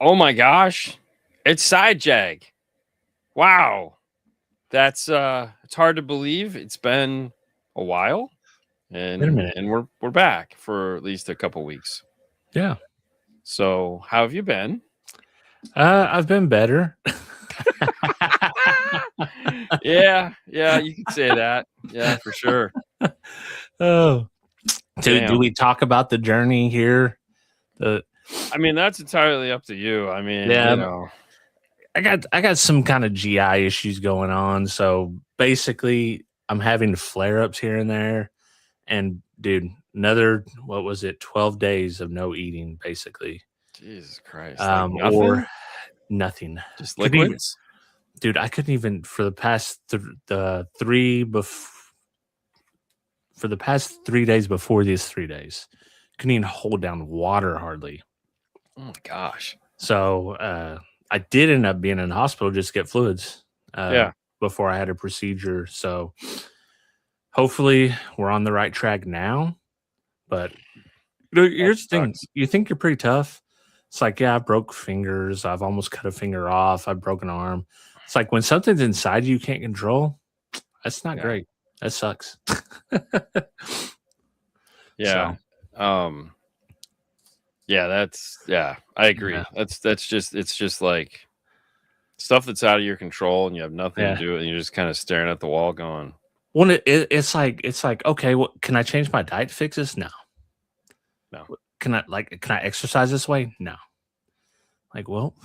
Oh my gosh, it's Side Jag. Wow, that's it's hard to believe. It's been a while, Wait a and minute. we're back for at least a couple weeks. Yeah. So how have you been? I've been better. Yeah, you could say that. Yeah, for sure. Oh. Do Damn. we talk about the journey here? I mean, that's entirely up to you. I mean, Yeah. you know. I got some kind of GI issues going on. So basically I'm having flare-ups here and there. And dude, another 12 days of no eating, basically. Jesus Christ. Like nothing? Or nothing. Just liquids? Dude, I couldn't even for the past for the past 3 days before these 3 days, couldn't even hold down water hardly. Oh my gosh. So I did end up being in the hospital just to get fluids. Before I had a procedure. So hopefully we're on the right track now. But here's the thing: you think you're pretty tough. It's like, yeah, I broke fingers. I've almost cut a finger off. I've broken an arm. It's like when something's inside you can't control, that's not great. That sucks. Yeah. So. I agree. Yeah. It's just like stuff that's out of your control and you have nothing to do with it, and you're just kind of staring at the wall going. Well, it's like, okay, well, can I change my diet to fix this? No. Can I exercise this way? No. Like, well,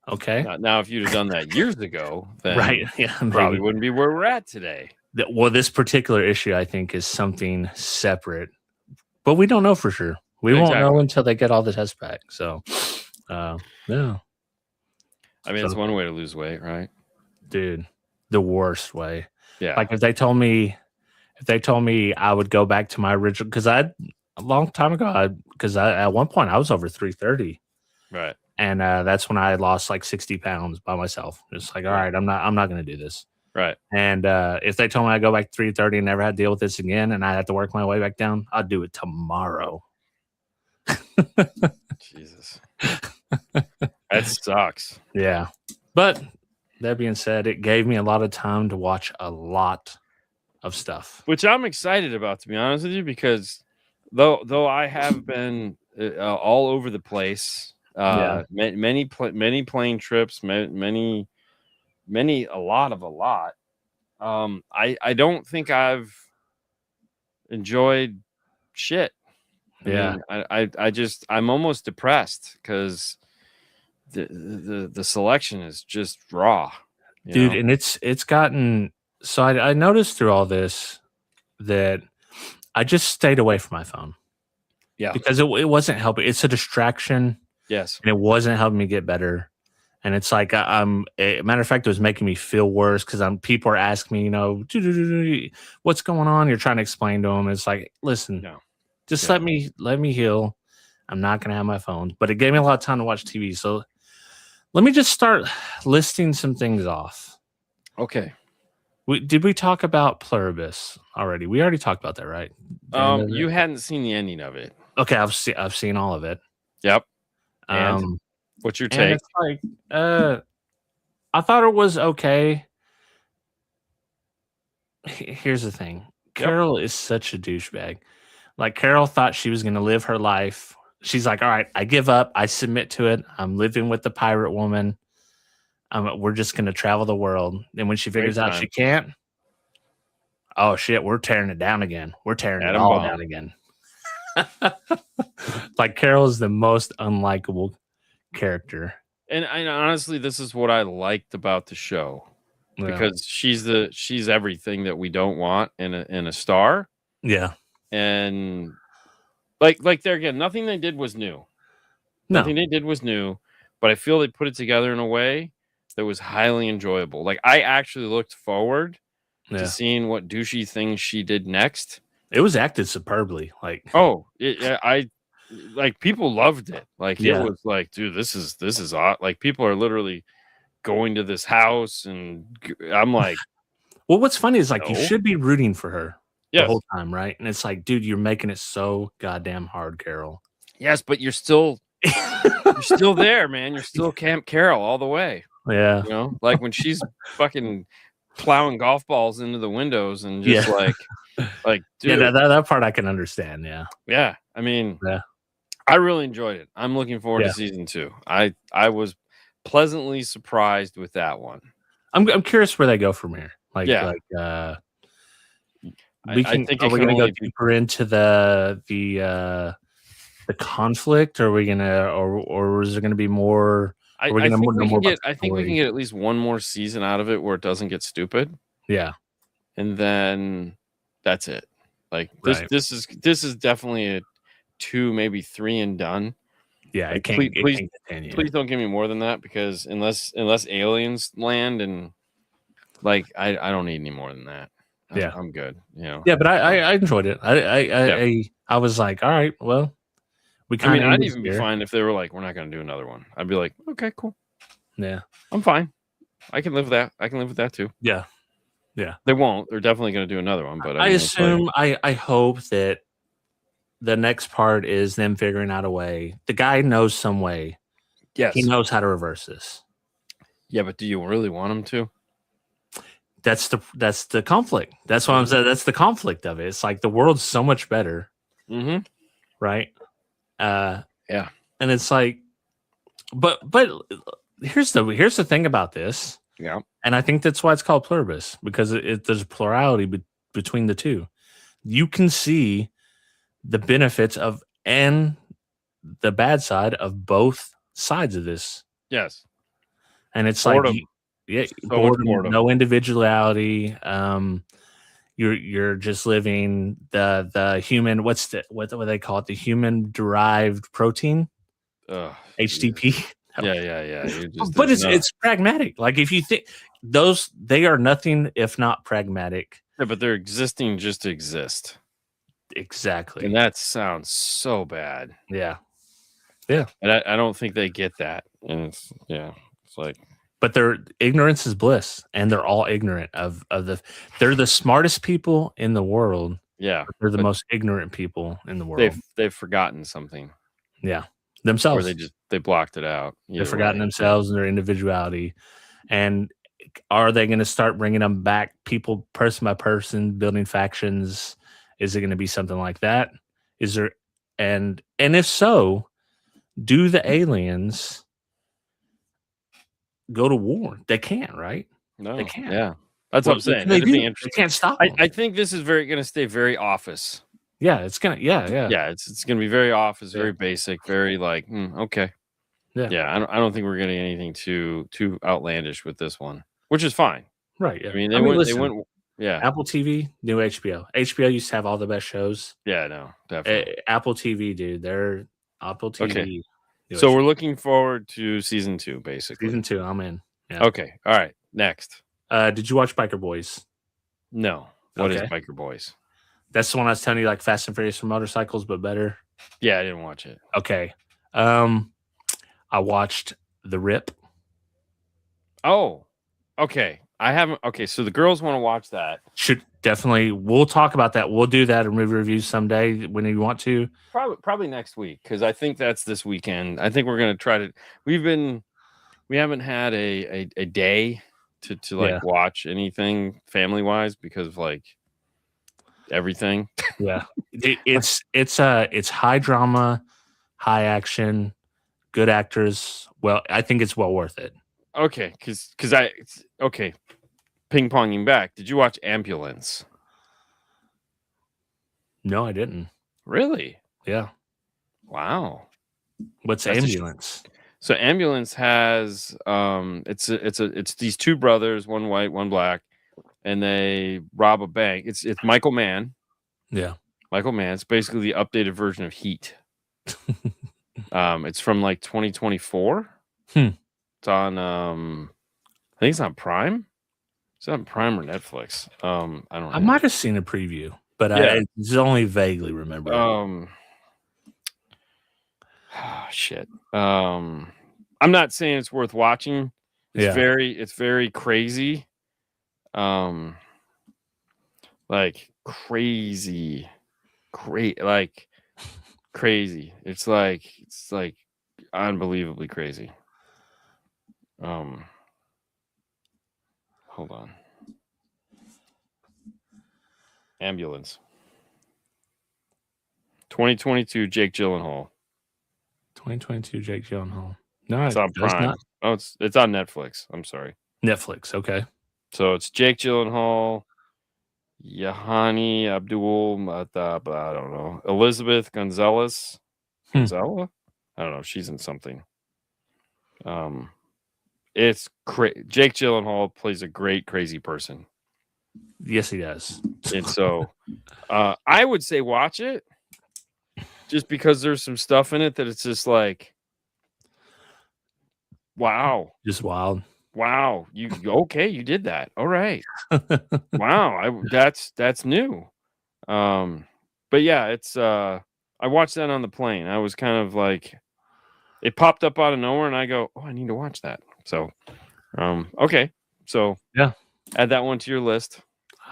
okay. Now, if you'd have done that years ago, then right, probably wouldn't be where we're at today. Well, this particular issue, I think, is something separate, but we don't know for sure. We won't know until they get all the tests back. So, yeah. I mean, it's one way to lose weight, right? Dude, the worst way. Yeah. Like if they told me I would go back to my original, because a long time ago, at one point I was over 330. Right. And that's when I lost like 60 pounds by myself. It's like, all right, I'm not going to do this. Right. And if they told me I'd go back to 330 and never had to deal with this again, and I had to work my way back down, I'd do it tomorrow. Jesus. That sucks. Yeah. But that being said, it gave me a lot of time to watch a lot of stuff, which I'm excited about, to be honest with you, because though I have been all over the place, many plane trips, many a lot. I don't think I've enjoyed shit. I mean, I'm almost depressed because the selection is just raw, dude. Know? And it's gotten so. I noticed through all this that I just stayed away from my phone. Yeah, because it wasn't helping. It's a distraction. Yes, and it wasn't helping me get better. And it's like a matter of fact, it was making me feel worse because people are asking me, you know, what's going on? You're trying to explain to them. It's like, listen, just let me heal. I'm not gonna have my phone, but it gave me a lot of time to watch TV. So let me just start listing some things off. Okay. Did we talk about Pluribus already? We already talked about that, right? You hadn't seen the ending of it. Okay, I've seen all of it. Yep. And what's your take? It's like, I thought it was okay. Here's the thing. Carol is such a douchebag. Like, Carol thought she was going to live her life. She's like, all right, I give up. I submit to it. I'm living with the pirate woman. We're just going to travel the world. And when she figures out she can't, oh, shit, we're tearing it down again. We're tearing it all down again. Like, Carol is the most unlikable character. And honestly, this is what I liked about the show. Because she's everything that we don't want in a star. Yeah. And like there again, nothing they did was new. Nothing they did was new, but I feel they put it together in a way that was highly enjoyable. Like, I actually looked forward to seeing what douchey things she did next. It was acted superbly. Like, people loved it. Like, it was like, dude, this is odd. Like, people are literally going to this house, and I'm like, well, what's funny is like, you should be rooting for her the whole time, right? And it's like, dude, you're making it so goddamn hard, Carol. Yes, but you're still You're still there, man. You're still Camp Carol all the way. Yeah. You know, like when she's fucking plowing golf balls into the windows and just like, dude. Yeah, that part I can understand. Yeah. Yeah. I mean, Yeah. I really enjoyed it. I'm looking forward to season 2. I was pleasantly surprised with that one. I'm curious where they go from here. Like, I think are we gonna go deeper into the conflict, or are we gonna, or is there gonna be more? I think we can get at least one more season out of it where it doesn't get stupid. Yeah, and then that's it. Like this is definitely a 2, maybe 3 and done. Yeah, like, please don't give me more than that, because unless aliens land, and like I don't need any more than that. I'm good. You know. Yeah, but I enjoyed it. I was like, all right, well. I'd even be fine if they were like, we're not going to do another one. I'd be like, okay, cool. Yeah. I'm fine. I can live with that. I can live with that too. Yeah. Yeah. They won't. They're definitely going to do another one. But I assume, I hope that the next part is them figuring out a way. The guy knows some way. Yes. He knows how to reverse this. Yeah, but do you really want him to? That's the conflict. That's what I'm saying. That's the conflict of it. It's like the world's so much better. Mm-hmm. Right? Yeah, and it's like, but here's the thing about this. Yeah, and I think that's why it's called pluribus, because there's a plurality between the two. You can see the benefits of and the bad side of both sides of this. Yes, and it's boredom. Boredom, no individuality. You're just living the human, what do they call it? The human derived protein, HDP. Yeah. But it's pragmatic. Like, if you think they are nothing if not pragmatic. Yeah, but they're existing just to exist. Exactly. And that sounds so bad. Yeah. And I don't think they get that. And it's like. But their ignorance is bliss, and they're all ignorant of they're the smartest people in the world. Yeah. They're the most ignorant people in the world. They've forgotten something. Yeah. Themselves. Or they blocked it out. They've forgotten themselves and their individuality. And are they going to start bringing them back, people person by person, building factions? Is it going to be something like that? Is there, and if so, do the aliens go to war? They can't, right? No, they can't. Yeah, that's what I'm saying. They can't stop. I think this is going to stay very Office. Yeah, it's gonna. Yeah. It's gonna be very Office, very basic, very like okay. Yeah. I don't think we're getting anything too outlandish with this one, which is fine. Right. Yeah. I mean, they went. Yeah. Apple TV, new HBO. HBO used to have all the best shows. Yeah. No, definitely. Apple TV, dude. They're Apple TV. Okay. So we're looking forward to season 2, basically. Season 2, I'm in. Yeah. Okay. All right. Next. Did you watch Biker Boys? No. What is Biker Boys? That's the one I was telling you, like Fast and Furious for motorcycles, but better. Yeah, I didn't watch it. Okay. I watched The Rip. Oh. Okay. I haven't. Okay, so the girls want to watch that. Should definitely. We'll talk about that. We'll do that in movie reviews someday when you want to. Probably next week, because I think that's this weekend. I think we're gonna try to. We haven't had a day to like watch anything family wise because of like everything. Yeah, it's high drama, high action, good actors. Well, I think it's well worth it. Okay, because ping ponging back. Did you watch Ambulance? No, I didn't. Really? Yeah. Wow. What's Ambulance? So Ambulance has it's these two brothers, one white, one black, and they rob a bank. It's Michael Mann. Yeah. Michael Mann. It's basically the updated version of Heat. It's from like 2024. It's on I think it's on Prime. Is that on Prime or Netflix? I don't know. I might have seen a preview, but I just only vaguely remember. Shit. I'm not saying it's worth watching. It's very crazy. Like crazy. It's like unbelievably crazy. Hold on. Ambulance. 2022 Jake Gyllenhaal. 2022 Jake Gyllenhaal. No, it's on Prime. Not. Oh, it's on Netflix. I'm sorry. Netflix. Okay. So it's Jake Gyllenhaal, Yahani Abdul, I don't know, Elizabeth Gonzalez. Gonzala? I don't know. She's in something. It's Jake Gyllenhaal plays a great crazy person. Yes, he does. And so, I would say watch it, just because there's some stuff in it that it's just like, wow, just wild. Wow, you did that. All right. Wow, that's new. But yeah, it's I watched that on the plane. I was kind of like, it popped up out of nowhere, and I go, oh, I need to watch that. So, okay, so yeah, add that one to your list.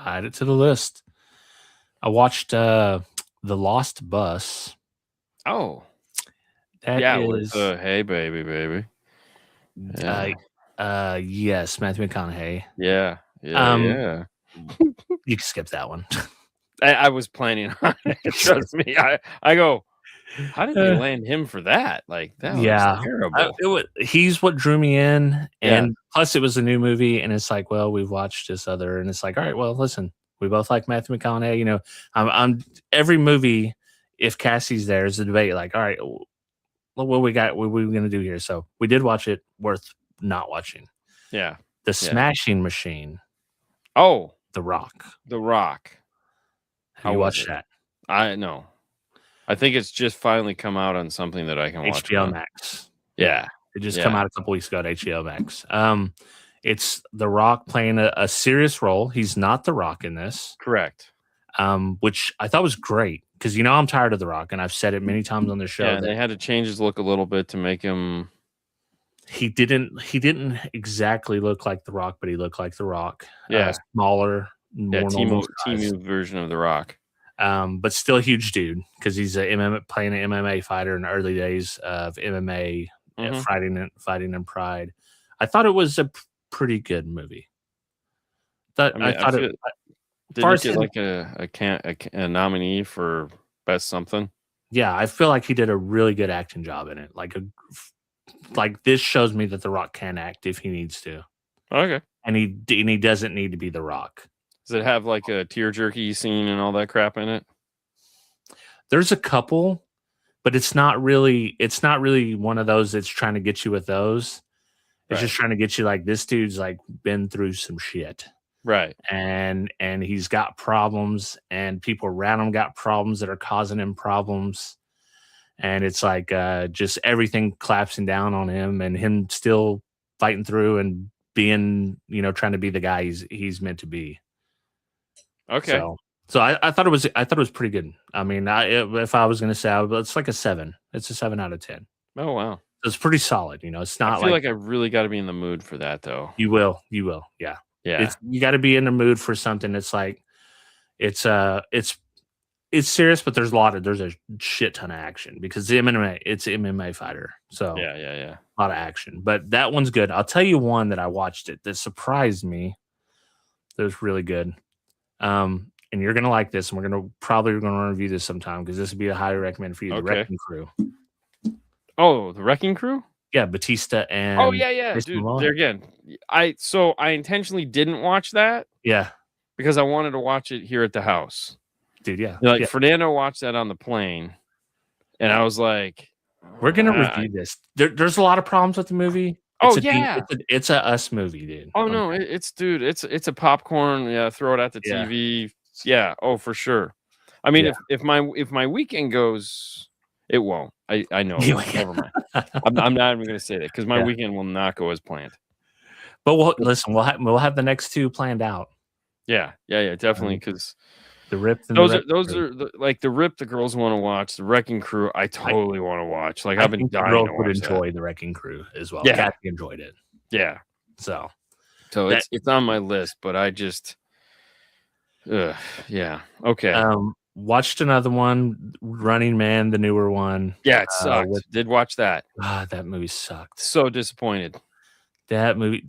Add it to the list. I watched The Lost Bus. Oh, that is with, hey baby. Yes, Matthew McConaughey. Yeah. You can skip that one. I was planning on it. Trust me. I go, how did they land him for that? Like, that was terrible. He's what drew me in, and plus it was a new movie, and it's like, well, we've watched this other, and it's like, all right, well, listen, we both like Matthew McConaughey. You know, I'm every movie. If Cassie's there, is a debate. Like, all right, what we got? What are we gonna do here? So we did watch it. Worth not watching. Yeah. The Smashing Machine. Oh, The Rock. The Rock. Have you watched that? I know. I think it's just finally come out on something that I can watch. HBO Max. Yeah. It just come out a couple weeks ago at HBO Max. It's The Rock playing a serious role. He's not The Rock in this. Correct. Which I thought was great, because I'm tired of The Rock, and I've said it many times on the show. Yeah, they had to change his look a little bit to make him. He didn't exactly look like The Rock, but he looked like The Rock. Yeah, smaller, more normal Timu version of The Rock. But still a huge dude, because he's playing an MMA fighter in the early days of MMA fighting in Pride. I thought it was a pretty good movie. Did it get like a nominee for best something? Yeah, I feel like he did a really good acting job in it. Like this shows me that The Rock can act if he needs to. Okay. And he doesn't need to be The Rock. Does it have like a tear jerky scene and all that crap in it? There's a couple, but it's not really one of those that's trying to get you with those. It's just trying to get you like, this dude's like been through some shit. Right. And he's got problems, and people around him got problems that are causing him problems. And it's like just everything collapsing down on him, and him still fighting through and being, trying to be the guy he's meant to be. Okay. So I thought it was pretty good. I mean, if I was going to say, it's like a 7. It's a 7 out of 10. Oh, wow. It's pretty solid. It's not. I feel like I really got to be in the mood for that, though. You will. Yeah. Yeah. You got to be in the mood for something that's like, it's serious, but there's a shit ton of action, because it's MMA fighter. So yeah. A lot of action, but that one's good. I'll tell you one that I watched that surprised me. That was really good. And you're gonna like this, and we're gonna review this sometime, because this would be a highly recommend for you. The Wrecking Crew. Oh, the Wrecking Crew? Yeah, Batista and dude. There again, I intentionally didn't watch that. Yeah, because I wanted to watch it here at the house, dude. Yeah, Fernando watched that on the plane, and I was like, we're gonna review this. There's a lot of problems with the movie. It's a us movie, dude. Oh no, it's a popcorn. Yeah, throw it at the TV. Yeah, oh for sure. I mean, if my weekend goes, it won't. I know. Never mind. I'm not even going to say that, because my weekend will not go as planned. But we'll have the next 2 planned out. Yeah, definitely, because the Rip. Those are like the Rip. The girls want to watch the Wrecking Crew. I totally want to watch. Like, I've been dying to watch. Would enjoy the Wrecking Crew as well. Yeah, Kathy enjoyed it. Yeah. So it's on my list, but I just. Yeah. Okay. Watched another one, Running Man, the newer one. Yeah, it sucked. Did watch that. That movie sucked. So disappointed. That movie,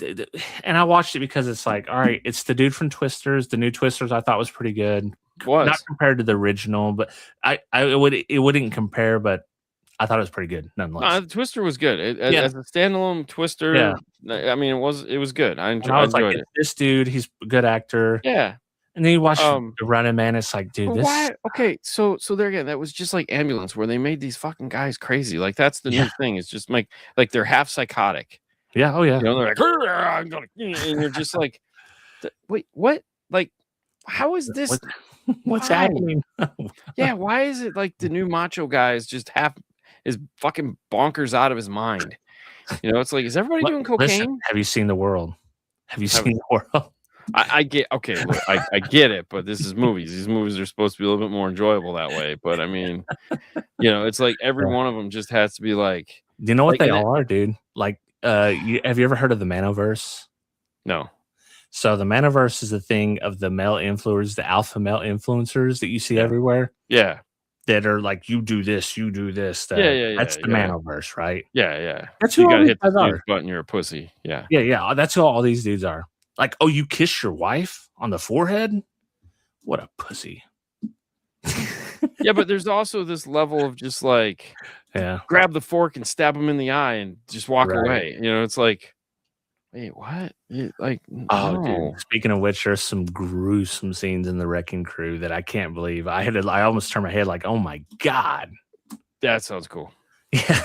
and I watched it because it's like, all right, it's the dude from Twisters. The new Twisters I thought was pretty good. Not compared to the original, but it wouldn't compare, but I thought it was pretty good nonetheless. The Twister was good. As a standalone Twister, I mean, it was good. I enjoyed it. This dude, he's a good actor. Yeah. And then you watch The Running Man, it's like, dude, this... Why? Okay, so there again, that was just like Ambulance, where they made these fucking guys crazy. Like, that's the new thing. It's just like they're half psychotic. Yeah, oh yeah. You know, they're like, I'm gonna, and you're just like, wait, what? Like, how is this? What's happening? Yeah, why is it like the new macho guy is just is fucking bonkers out of his mind? You know, it's like, is everybody doing cocaine? Listen, have you seen The World? Have you seen The World? I get, okay, look, I get it, but this is movies. These movies are supposed to be a little bit more enjoyable that way. But I mean, you know, it's like every one of them just has to be like. You know what they all are, dude? Like, have you ever heard of the Manoverse? No. So the Manoverse is a thing of the male influencers, the alpha male influencers that you see everywhere. Yeah. That are like, you do this, you do this. That's the Manoverse, right? Yeah. That's you who gotta hit the snooze button, you're a pussy. Yeah. Yeah. That's who all these dudes are. Like, oh, you kiss your wife on the forehead? What a pussy. Yeah, but there's also this level of just like, grab the fork and stab him in the eye and just walk away. You know, it's like, wait, what? Like, oh, dude. Speaking of which, there's some gruesome scenes in The Wrecking Crew that I can't believe. I almost turned my head like, oh my God. That sounds cool. Yeah,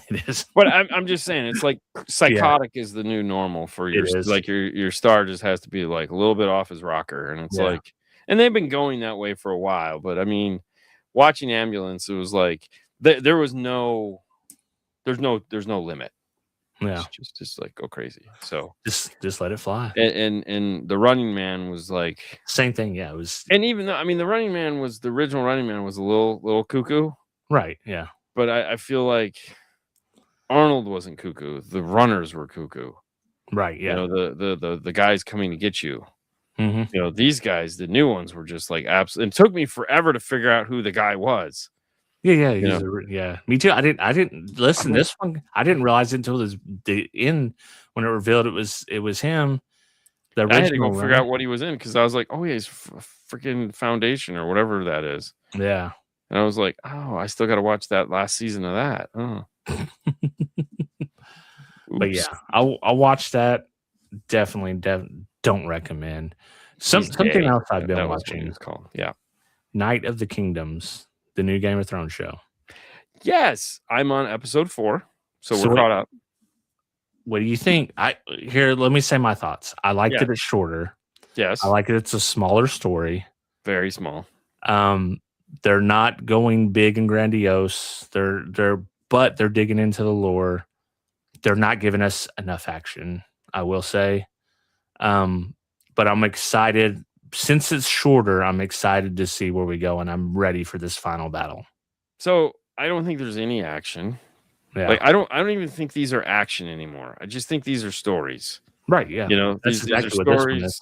it is. But I'm just saying, it's like psychotic is the new normal for your, like your star just has to be like a little bit off his rocker. And it's like, and they've been going that way for a while, but I mean, watching Ambulance, it was like, there's no limit. Yeah. Just like go crazy. So just let it fly. And The Running Man was like same thing. Yeah. It was, and even though, I mean, the original Running Man was a little cuckoo. Right. Yeah. But I feel like Arnold wasn't cuckoo. The runners were cuckoo. Right. Yeah. You know, the guys coming to get you. Mm-hmm. You know, these guys, the new ones, were just like absolutely. It took me forever to figure out who the guy was. Yeah. Yeah. Me too. I didn't listen. This one, I didn't realize it until the end when it revealed it was him. The original. I had to go figure out what he was in because I was like, oh yeah, he's freaking Foundation or whatever that is. Yeah. And I was like, oh, I still got to watch that last season of that. Oh. But yeah, I'll watch that. Definitely don't recommend. Something else I've been watching. It's called. Yeah. Night of the Kingdoms, the new Game of Thrones show. Yes, I'm on episode 4, so we're caught up. What do you think? Let me say my thoughts. I like that it's shorter. Yes. I like that it's a smaller story. Very small. They're not going big and grandiose. But they're digging into the lore. They're not giving us enough action, I will say. But I'm excited. Since it's shorter, I'm excited to see where we go, and I'm ready for this final battle. So I don't think there's any action. Yeah. Like I don't even think these are action anymore. I just think these are stories. Right. Yeah. You know, these are stories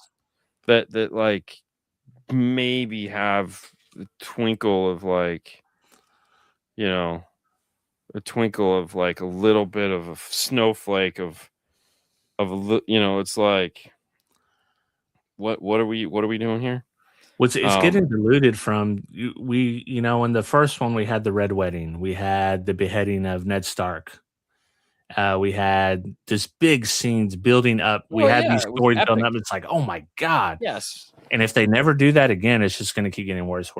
that like maybe have the twinkle of like, you know, a twinkle of like a little bit of a snowflake of you know, it's like what are we doing here? It's getting diluted from you know, in the first one we had the Red Wedding, we had the beheading of Ned Stark, we had this big scenes building up, we had these stories building up. It's like, oh my God, yes. And if they never do that again, it's just going to keep getting worse.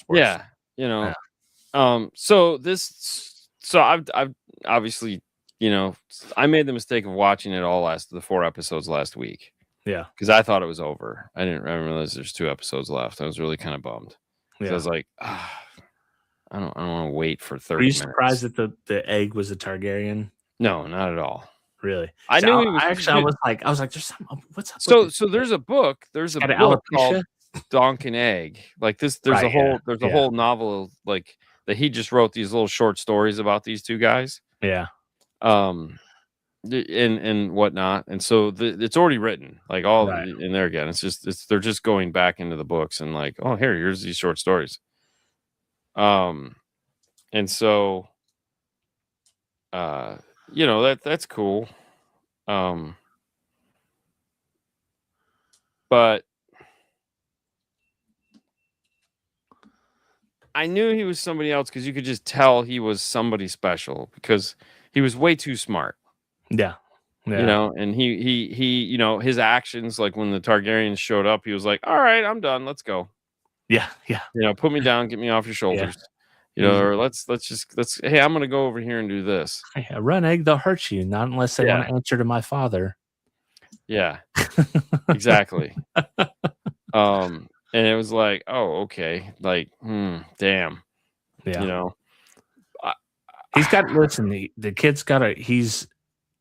Yeah, you know. So I've obviously, you know, I made the mistake of watching it all the 4 episodes last week. Yeah, because I thought it was over. I didn't realize there's 2 episodes left. I was really kind of bummed. Yeah. I was like, I don't want to wait for 30 minutes. Were you surprised that the egg was a Targaryen? No, not at all. Really? I knew he was. Actually, I was like, there's something. What's up? So there's a book. There's a book called Donk and Egg. Like this. There's a whole novel like that he just wrote these little short stories about these 2 guys. Yeah. and whatnot, and so it's already written, like all Right. in there again. They're just going back into the books and like, oh, here's these short stories. And so, that's cool. But I knew he was somebody else because you could just tell he was somebody special because he was way too smart. Yeah. Yeah. And he his actions, like when the Targaryens showed up, he was like, all right, I'm done. Let's go. Yeah. Yeah. Put me down, get me off your shoulders. Or let's hey, I'm gonna go over here and do this. Yeah, run, egg, they'll hurt you, not unless they want to answer to my father. Yeah. Exactly. And it was like, oh, okay. Like, damn. Yeah. He's got listen, the kid's got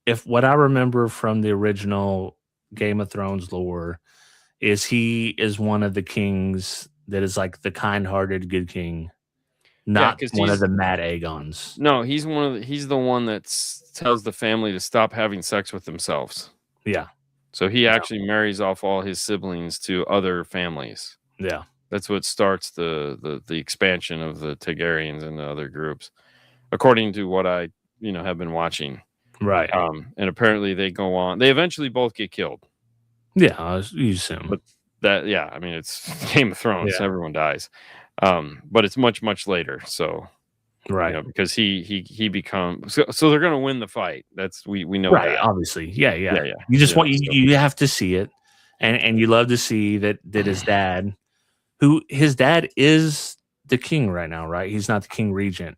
if what I remember from the original Game of Thrones lore is he is one of the kings that is like the kind-hearted good king. Not one of the mad Aegons. No, he's the one that tells the family to stop having sex with themselves. Yeah. So he actually marries off all his siblings to other families. Yeah. That's what starts the expansion of the Targaryens and the other groups, according to what I have been watching. Right. And apparently they go on. They eventually both get killed. Yeah, you assume. But I mean, it's Game of Thrones. Yeah. Everyone dies. But it's much, much later. So, right. Because he becomes so they're going to win the fight. That's we know. Right. That. Obviously. Yeah. You just want you have to see it, and you love to see that his dad, his dad is the king right now, right? He's not the king regent.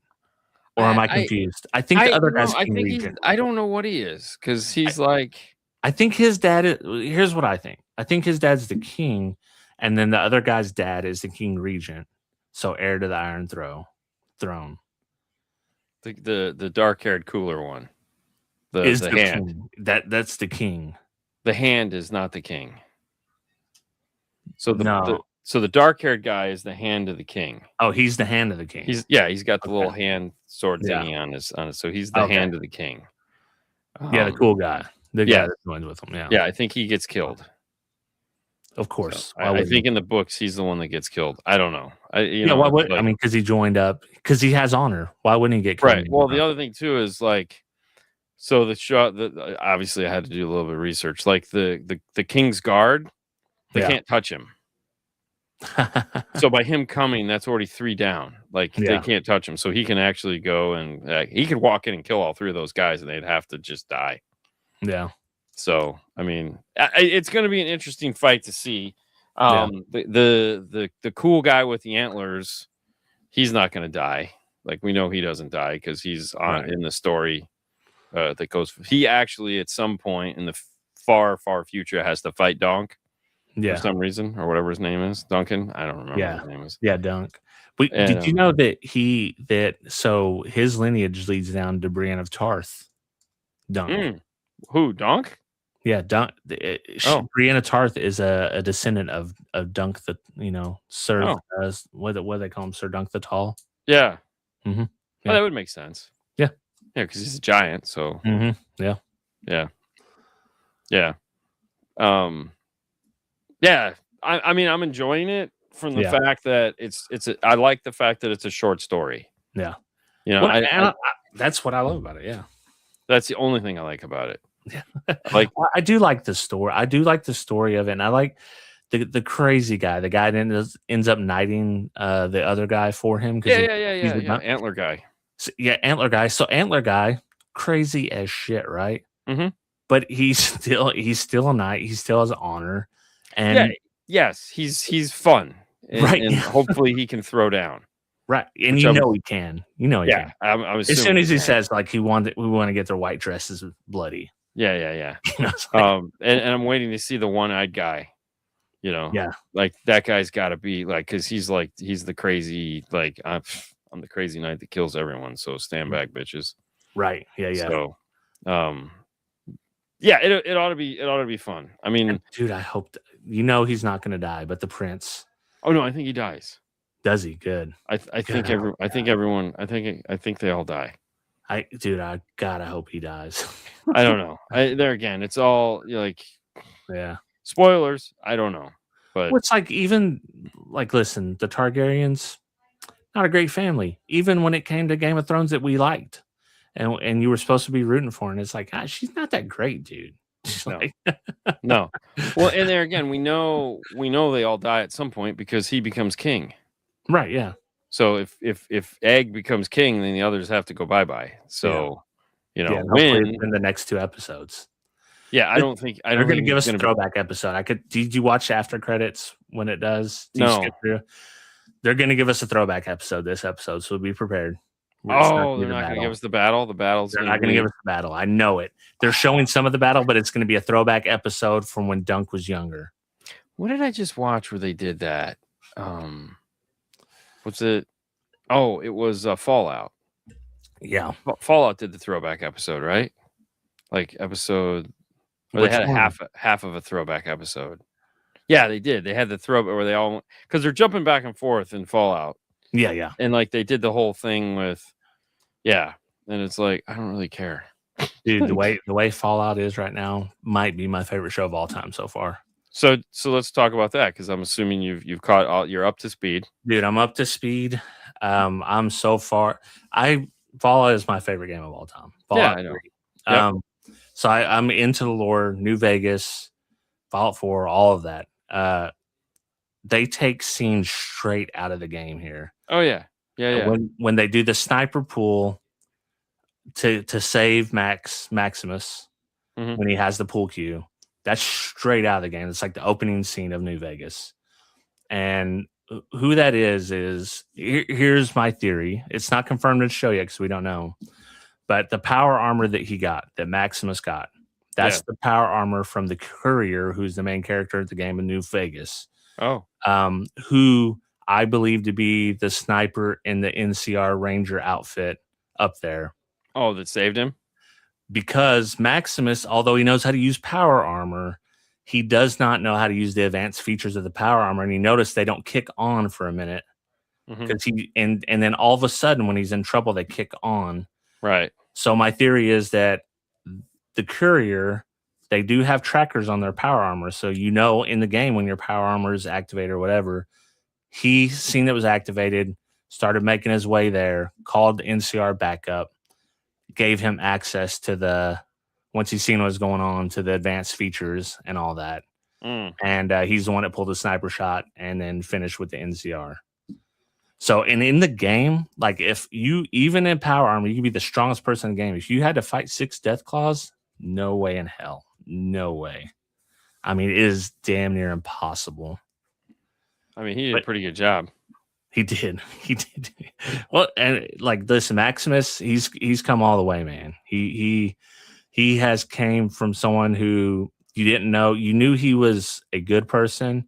Or am I confused? I think the other guy's king regent. I don't know what he is because he's like. I think his dad is. Here's what I think. I think his dad's the king, and then the other guy's dad is the king regent. So heir to the Iron Throne. The dark-haired, cooler one. Is the hand king. That's the king. The hand is not the king. So the dark-haired guy is the hand of the king. Oh, he's the hand of the king. He's got the little hand sword thingy on his. So he's the hand of the king. The cool guy. The guy that joins with him. Yeah, I think he gets killed. Of course. So I think in the books he's the one that gets killed. I don't know. Why would I mean? Because he joined up. Because he has honor. Why wouldn't he get killed? Right. Well, the other thing too is like, so the shot. Obviously, I had to do a little bit of research. Like the king's guard, they can't touch him. So by him coming, that's already 3 down. Like they can't touch him. So he can actually go and he could walk in and kill all 3 of those guys, and they'd have to just die. Yeah. So I mean, it's going to be an interesting fight to see. The cool guy with the antlers, he's not going to die. Like we know he doesn't die because he's in the story that goes. He actually at some point in the far far future has to fight Donk. For some reason or whatever his name is, Duncan. I don't remember what his name is. Yeah, Dunk. But did you know that so his lineage leads down to Brienne of Tarth? Dunk. Who, Dunk? Yeah, Dunk. Brienne of Tarth is a descendant of Dunk the Sir. What do they call him? Sir Dunk the Tall. Yeah. Mm-hmm. Yeah. Well, that would make sense. Yeah. Yeah, because he's a giant. So. Mm-hmm. Yeah. Yeah. Yeah. Yeah. I mean, I'm enjoying it from the fact that I like the fact that it's a short story. Yeah. That's what I love about it. Yeah. That's the only thing I like about it. Yeah. Like I do like the story. I do like the story of it. And I like the crazy guy, the guy that ends up knighting the other guy for him. Yeah. Antler guy. So, Antler guy. So Antler guy, crazy as shit, right? Mm-hmm. But he's still a knight. He still has honor. And yes, he's fun. Right. And hopefully he can throw down. Right. And he can. He can. I'm as soon as he says like we want to get their white dresses bloody. Yeah. And I'm waiting to see the one-eyed guy. Like that guy's got to be like, because he's the crazy, like I'm the crazy knight that kills everyone. So stand back, bitches. Right. Yeah. So, it ought to be fun. I mean, dude, I hope he's not going to die, but the prince. Oh no, I think he dies. Does he? Good. I think everyone. I think they all die. I gotta hope he dies. I don't know. There again, it's all like, yeah, spoilers. I don't know, but well, it's like even like listen, the Targaryens, not a great family. Even when it came to Game of Thrones that we liked, and you were supposed to be rooting for, and it's like, she's not that great, dude. no, Like, no. Well, and there again, we know they all die at some point because he becomes king. right? Yeah. So if Egg becomes king, then the others have to go bye. So hopefully in the next 2 episodes. Yeah, I don't think they're going to give us a throwback episode. Did you watch after credits when it does? No. You skip through? They're going to give us a throwback episode this episode, so be prepared. They're not going to give us the battle. The battle's they're not going to give us the battle. I know it. They're showing some of the battle, but it's going to be a throwback episode from when Dunk was younger. What did I just watch where they did that? What's it? Oh, it was Fallout. Yeah, Fallout did the throwback episode, right? Like episode where they had half of a throwback episode. Yeah, they did. They had the throwback where they all, because they're jumping back and forth in Fallout. Yeah. And like they did the whole thing with, and it's like, I don't really care. Dude, the way Fallout is right now might be my favorite show of all time so far. So let's talk about that, because I'm assuming you've caught you're up to speed. Dude, I'm up to speed. I'm so far. Fallout is my favorite game of all time. Fallout I know. 3. Yep. So I'm into the lore, New Vegas, Fallout 4, all of that. They take scenes straight out of the game here. Oh yeah. When they do the sniper pool to save Maximus when he has the pool cue, that's straight out of the game. It's like the opening scene of New Vegas. And who that is here's my theory. It's not confirmed in the show yet because we don't know. But the power armor that Maximus got, that's the power armor from the Courier, who's the main character of the game in New Vegas. Oh. Who I believe to be the sniper in the NCR Ranger outfit up there. Oh, that saved him? Because Maximus, although he knows how to use power armor, he does not know how to use the advanced features of the power armor. And you notice they don't kick on for a minute. Because and then all of a sudden when he's in trouble, they kick on. Right. So my theory is that the Courier, they do have trackers on their power armor. So in the game when your power armor is activated or whatever, he seen it was activated, started making his way there, called the NCR back up, gave him access to once he's seen what was going on, to the advanced features and all that. And he's the one that pulled the sniper shot and then finished with the NCR. So, and in the game, like if you, even in power armor, you can be the strongest person in the game. If you had to fight 6 death claws, no way in hell. No way. I mean, it is damn near impossible. I mean, he did a pretty good job. He did. Well, and like this Maximus, he's come all the way, man. He has came from someone who you didn't know. You knew he was a good person.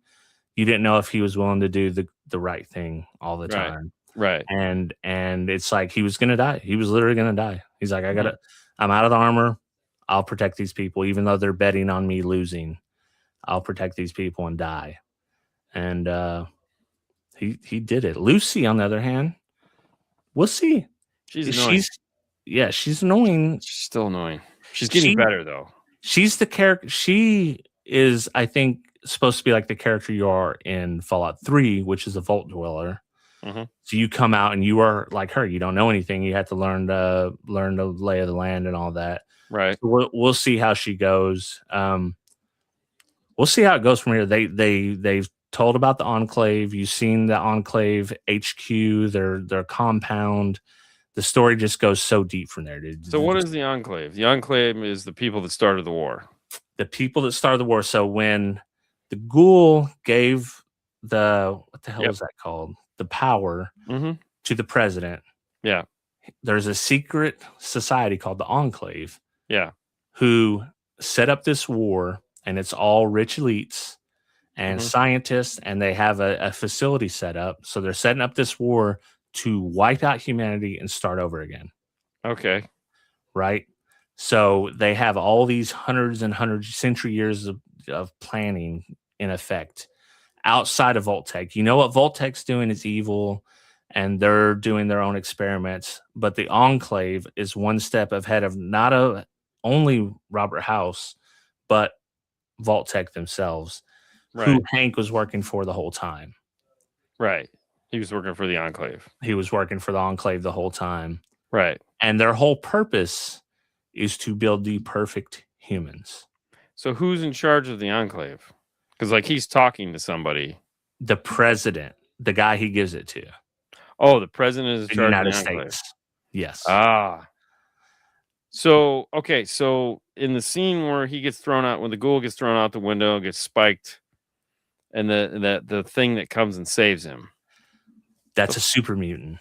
You didn't know if he was willing to do the right thing all the time. Right. And it's like he was gonna die. He was literally gonna die. He's like, I'm out of the armor. I'll protect these people, even though they're betting on me losing. I'll protect these people and die. And he did it. Lucy, on the other hand, we'll see. She's annoying. She's annoying. She's still annoying. She's getting better though. She's the character. She is, I think, supposed to be like the character you are in Fallout 3, which is a vault dweller. So you come out and you are like her. You don't know anything. You have to learn the lay of the land and all that. Right. So we'll see how she goes. We'll see how it goes from here. They've told about the Enclave. You've seen the Enclave HQ, their compound. The story just goes so deep from there, dude. So what is the Enclave? The Enclave is the people that started the war. The people that started the war. So when the Ghoul gave what the hell is that called? The power to the president. Yeah. There's a secret society called the Enclave. Yeah. Who set up this war, and it's all rich elites and scientists, and they have a facility set up. So they're setting up this war to wipe out humanity and start over again. Okay. Right? So they have all these hundreds and hundreds century years of planning in effect outside of Voltec. You know what Voltec's doing is evil. and they're doing their own experiments. But the Enclave is one step ahead of not only Robert House, but Vault-Tec themselves, who Hank was working for the whole time. Right. He was working for the Enclave. He was working for the Enclave the whole time. Right. And their whole purpose is to build the perfect humans. So who's in charge of the Enclave? Because like he's talking to somebody. The president, the guy he gives it to. Oh, the president is in charge United of the Enclave. States. Yes. So okay, so in the scene where he gets thrown out, when the ghoul gets thrown out the window, gets spiked, and the thing that comes and saves him. That's a super mutant.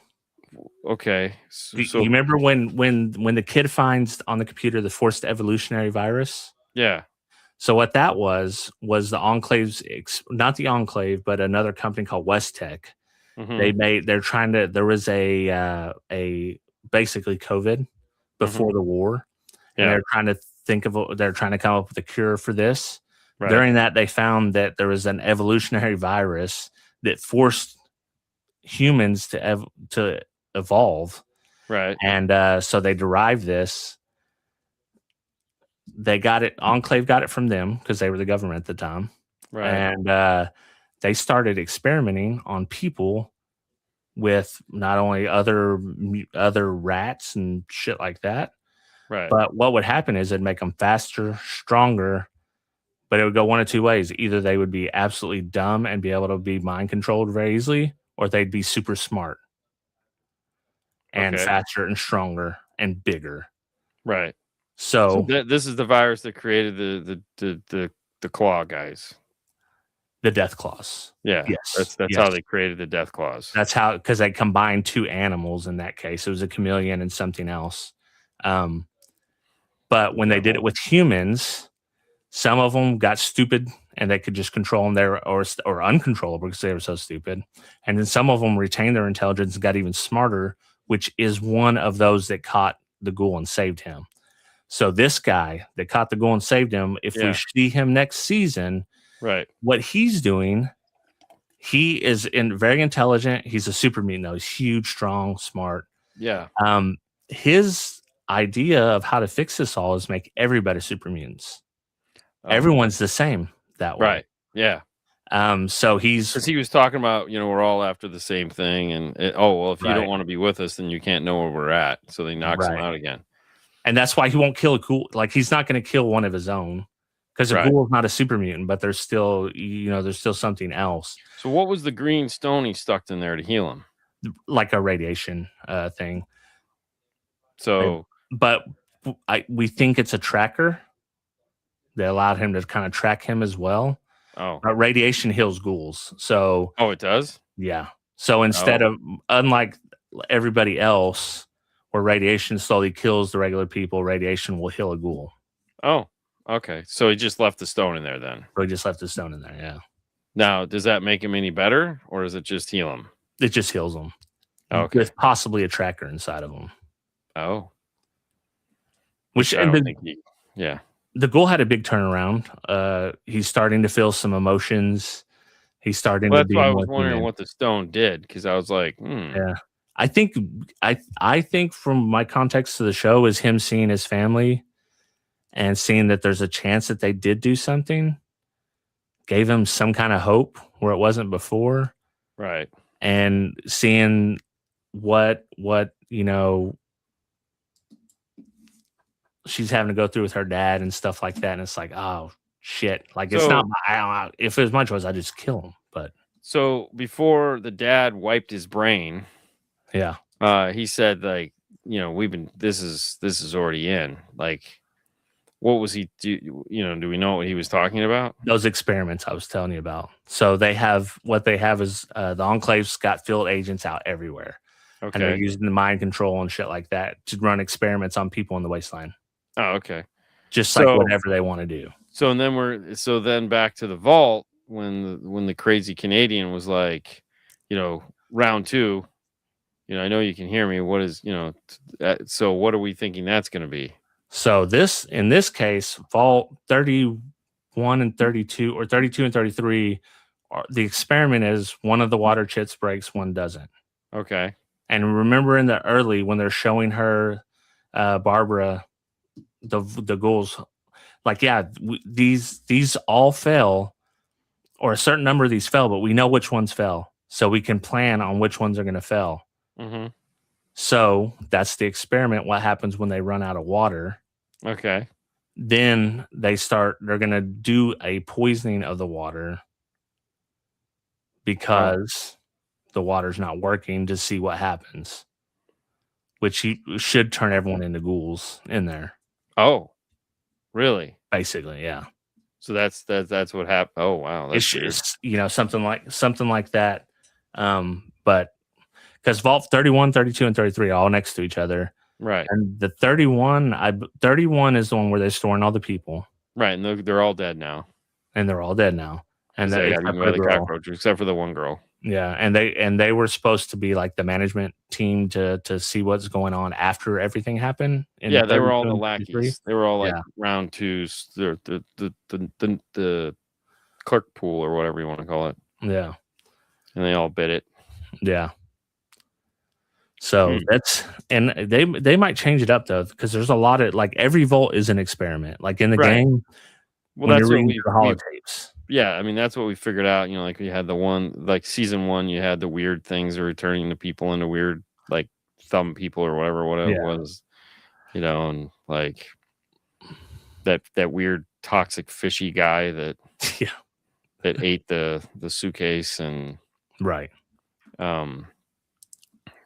Okay. So you remember when the kid finds on the computer the forced evolutionary virus? Yeah. So what that was the Enclave's, not the Enclave, but another company called West-Tech. They're trying to, there was a basically COVID before the war. And they're trying to come up with a cure for this. Right. During that, they found that there was an evolutionary virus that forced humans to evolve. Right. And so they derived this. They got it, Enclave got it from them because they were the government at the time. Right. And they started experimenting on people with not only other rats and shit like that. Right. But what would happen is it'd make them faster, stronger, but it would go one of two ways. Either they would be absolutely dumb and be able to be mind controlled very easily, or they'd be super smart and faster and stronger and bigger. Right. So this is the virus that created the claw guys. The death claws. Yeah. Yes. That's how they created the death claws. That's how, because they combined two animals in that case. It was a chameleon and something else. But when they did it with humans, some of them got stupid and they could just control them there, or uncontrollable because they were so stupid. And then some of them retained their intelligence and got even smarter, which is one of those that caught the ghoul and saved him. So this guy that caught the ghoul and saved him, if we see him next season, right, what he's doing, he is very intelligent. He's a super mutant, though. He's huge, strong, smart. Yeah. His idea of how to fix this all is make everybody super mutants. Everyone's the same that way. Right. Yeah. So because he was talking about, we're all after the same thing, and if you don't want to be with us, then you can't know where we're at. So they knocks him out again. And that's why he won't kill a ghoul. Like, he's not going to kill one of his own, because a ghoul is not a super mutant, but there's still, there's still something else. So what was the green stone he stuck in there to heal him? Like a radiation thing. So, but we think it's a tracker. They allowed him to kind of track him as well. Oh, radiation heals ghouls. So, it does? Yeah. So instead of, unlike everybody else, where radiation slowly kills the regular people, radiation will heal a ghoul. Oh, okay. So he just left the stone in there then? So he just left the stone in there, yeah. Now, does that make him any better, or does it just heal him? It just heals him. Okay. With possibly a tracker inside of him. Oh. Which I don't think yeah. The ghoul had a big turnaround. He's starting to feel some emotions. He's starting to be. That's why I was wondering what the stone did, because I was like, Yeah. I think from my context to the show is him seeing his family and seeing that there's a chance that they did do something, gave him some kind of hope where it wasn't before. Right. And seeing what she's having to go through with her dad and stuff like that. And it's like, oh shit. Like, it's not if it was my choice, I'd just kill him. But so before the dad wiped his brain, he said, like, this is already in. Like, what was he do we know what he was talking about? Those experiments I was telling you about. So they have is the Enclave's got field agents out everywhere. Okay. And they're using the mind control and shit like that to run experiments on people in the wasteland. Oh, okay. Just like whatever they want to do. So then back to the vault when the crazy Canadian was like, round 2, I know you can hear me. What is, so what are we thinking that's going to be? So in this case, vault 31 and 32 or 32 and 33, the experiment is one of the water chits breaks, one doesn't. Okay. And remember in the early when they're showing her, Barbara, the ghouls, like, these all fell, or a certain number of these fell, but we know which ones fell, so we can plan on which ones are going to fail. Mm-hmm. So that's the experiment. What happens when they run out of water? Okay. Then they're going to do a poisoning of the water because the water's not working, to see what happens, which should turn everyone into ghouls in there. Oh, really? Basically, yeah. So that's what happened. Oh, wow. That's it's something like that. But because Vault 31, 32, and 33 are all next to each other. Right. And the 31 is the one where they're storing all the people. Right. And they're all dead now. And they're all dead now. And they got eaten by the cockroaches, except for the one girl. Yeah. And they were supposed to be like the management team to see what's going on after everything happened. Yeah, they were all the lackeys. They were all like round twos, the clerk pool or whatever you want to call it. Yeah. And they all bit it. Yeah. So and they might change it up though, because there's a lot of, like, every vault is an experiment. Like in the game, well, that's what we holotapes. Yeah, I mean that's what we figured out. Like we had the one, like season 1, you had the weird things returning to people into weird, like thumb people or whatever it was. And like that weird toxic fishy guy that that ate the suitcase and right.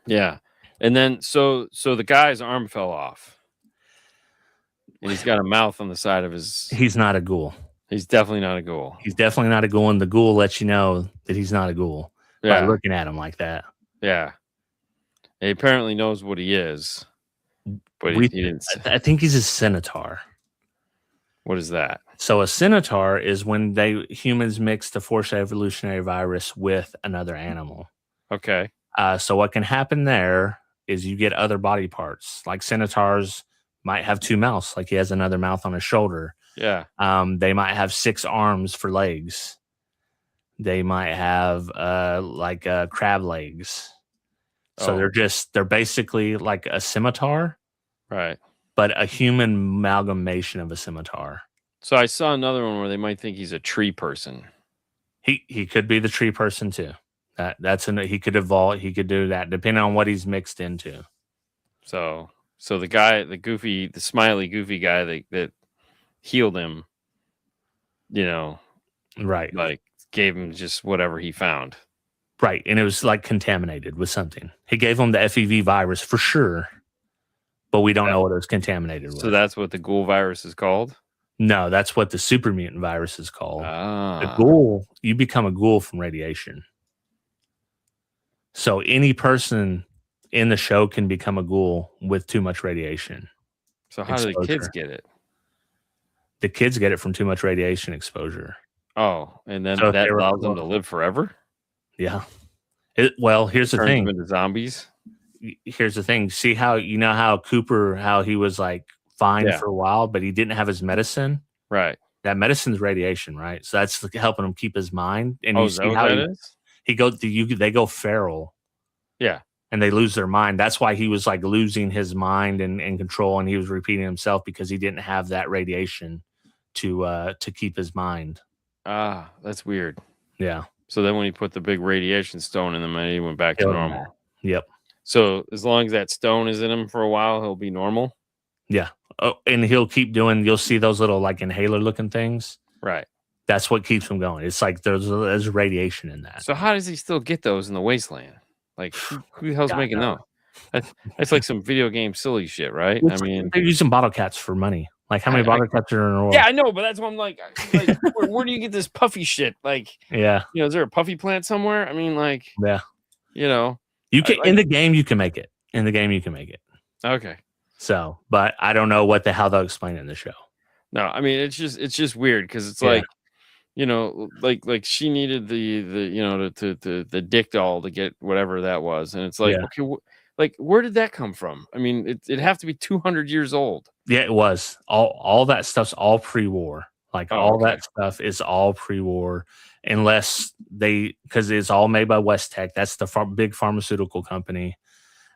Yeah. And then so the guy's arm fell off. And he's got a mouth on the side of his. He's not a ghoul. He's definitely not a ghoul. He's definitely not a ghoul, and the ghoul lets you know that he's not a ghoul by looking at him like that. Yeah. He apparently knows what he is. But he didn't. I think he's a centaur. What is that? So a centaur is when humans mix the forced evolutionary virus with another animal. Okay. So what can happen there is you get other body parts. Like centaurs might have 2 mouths, like he has another mouth on his shoulder. Yeah. They might have 6 arms for legs. They might have crab legs. So they're basically like a scimitar. Right. But a human amalgamation of a scimitar. So I saw another one where they might think he's a tree person. He could be the tree person too. He could evolve. He could do that depending on what he's mixed into. So the guy, the smiley, goofy guy that healed him, right? Like gave him just whatever he found, right? And it was like contaminated with something. He gave him the FEV virus for sure, but we don't know what it was contaminated with. So that's what the ghoul virus is called? No, that's what the super mutant virus is called. The ghoul, you become a ghoul from radiation. So any person in the show can become a ghoul with too much radiation. So how do the kids get it? The kids get it from too much radiation exposure. Oh, and then that allows them to live forever? Yeah. Here's the thing. Turns them into zombies? Here's the thing. See how Cooper, how he was like fine for a while, but he didn't have his medicine? Right. That medicine's radiation, right? So that's helping him keep his mind. And you see how that is? They go feral. Yeah. And they lose their mind. That's why he was like losing his mind and control, and he was repeating himself because he didn't have that radiation to keep his mind. Ah, that's weird. Yeah. So then when he put the big radiation stone in him, he went back to normal. Yep. So as long as that stone is in him for a while, he'll be normal? Yeah. Oh, and he'll keep doing, you'll see those little like inhaler looking things. Right. That's what keeps him going. It's like there's radiation in that. So how does he still get those in the wasteland? Like who the hell's making those? That's like some video game silly shit, right? I mean, they're using bottle caps for money. Like how many bottle caps are in a roll? Yeah, I know, but that's what I'm like where do you get this puffy shit? Like, is there a puffy plant somewhere? I mean, like, you can in the game you can make it. In the game you can make it. Okay. So, but I don't know how they'll explain it in the show. No, I mean it's just weird because it's like, like she needed the dick doll to get whatever that was, and it's like, okay, like where did that come from? I mean, it'd have to be 200 years old. Yeah, it was all that stuff's all pre-war. Like all that stuff is all pre-war, unless because it's all made by West Tech. That's the big pharmaceutical company.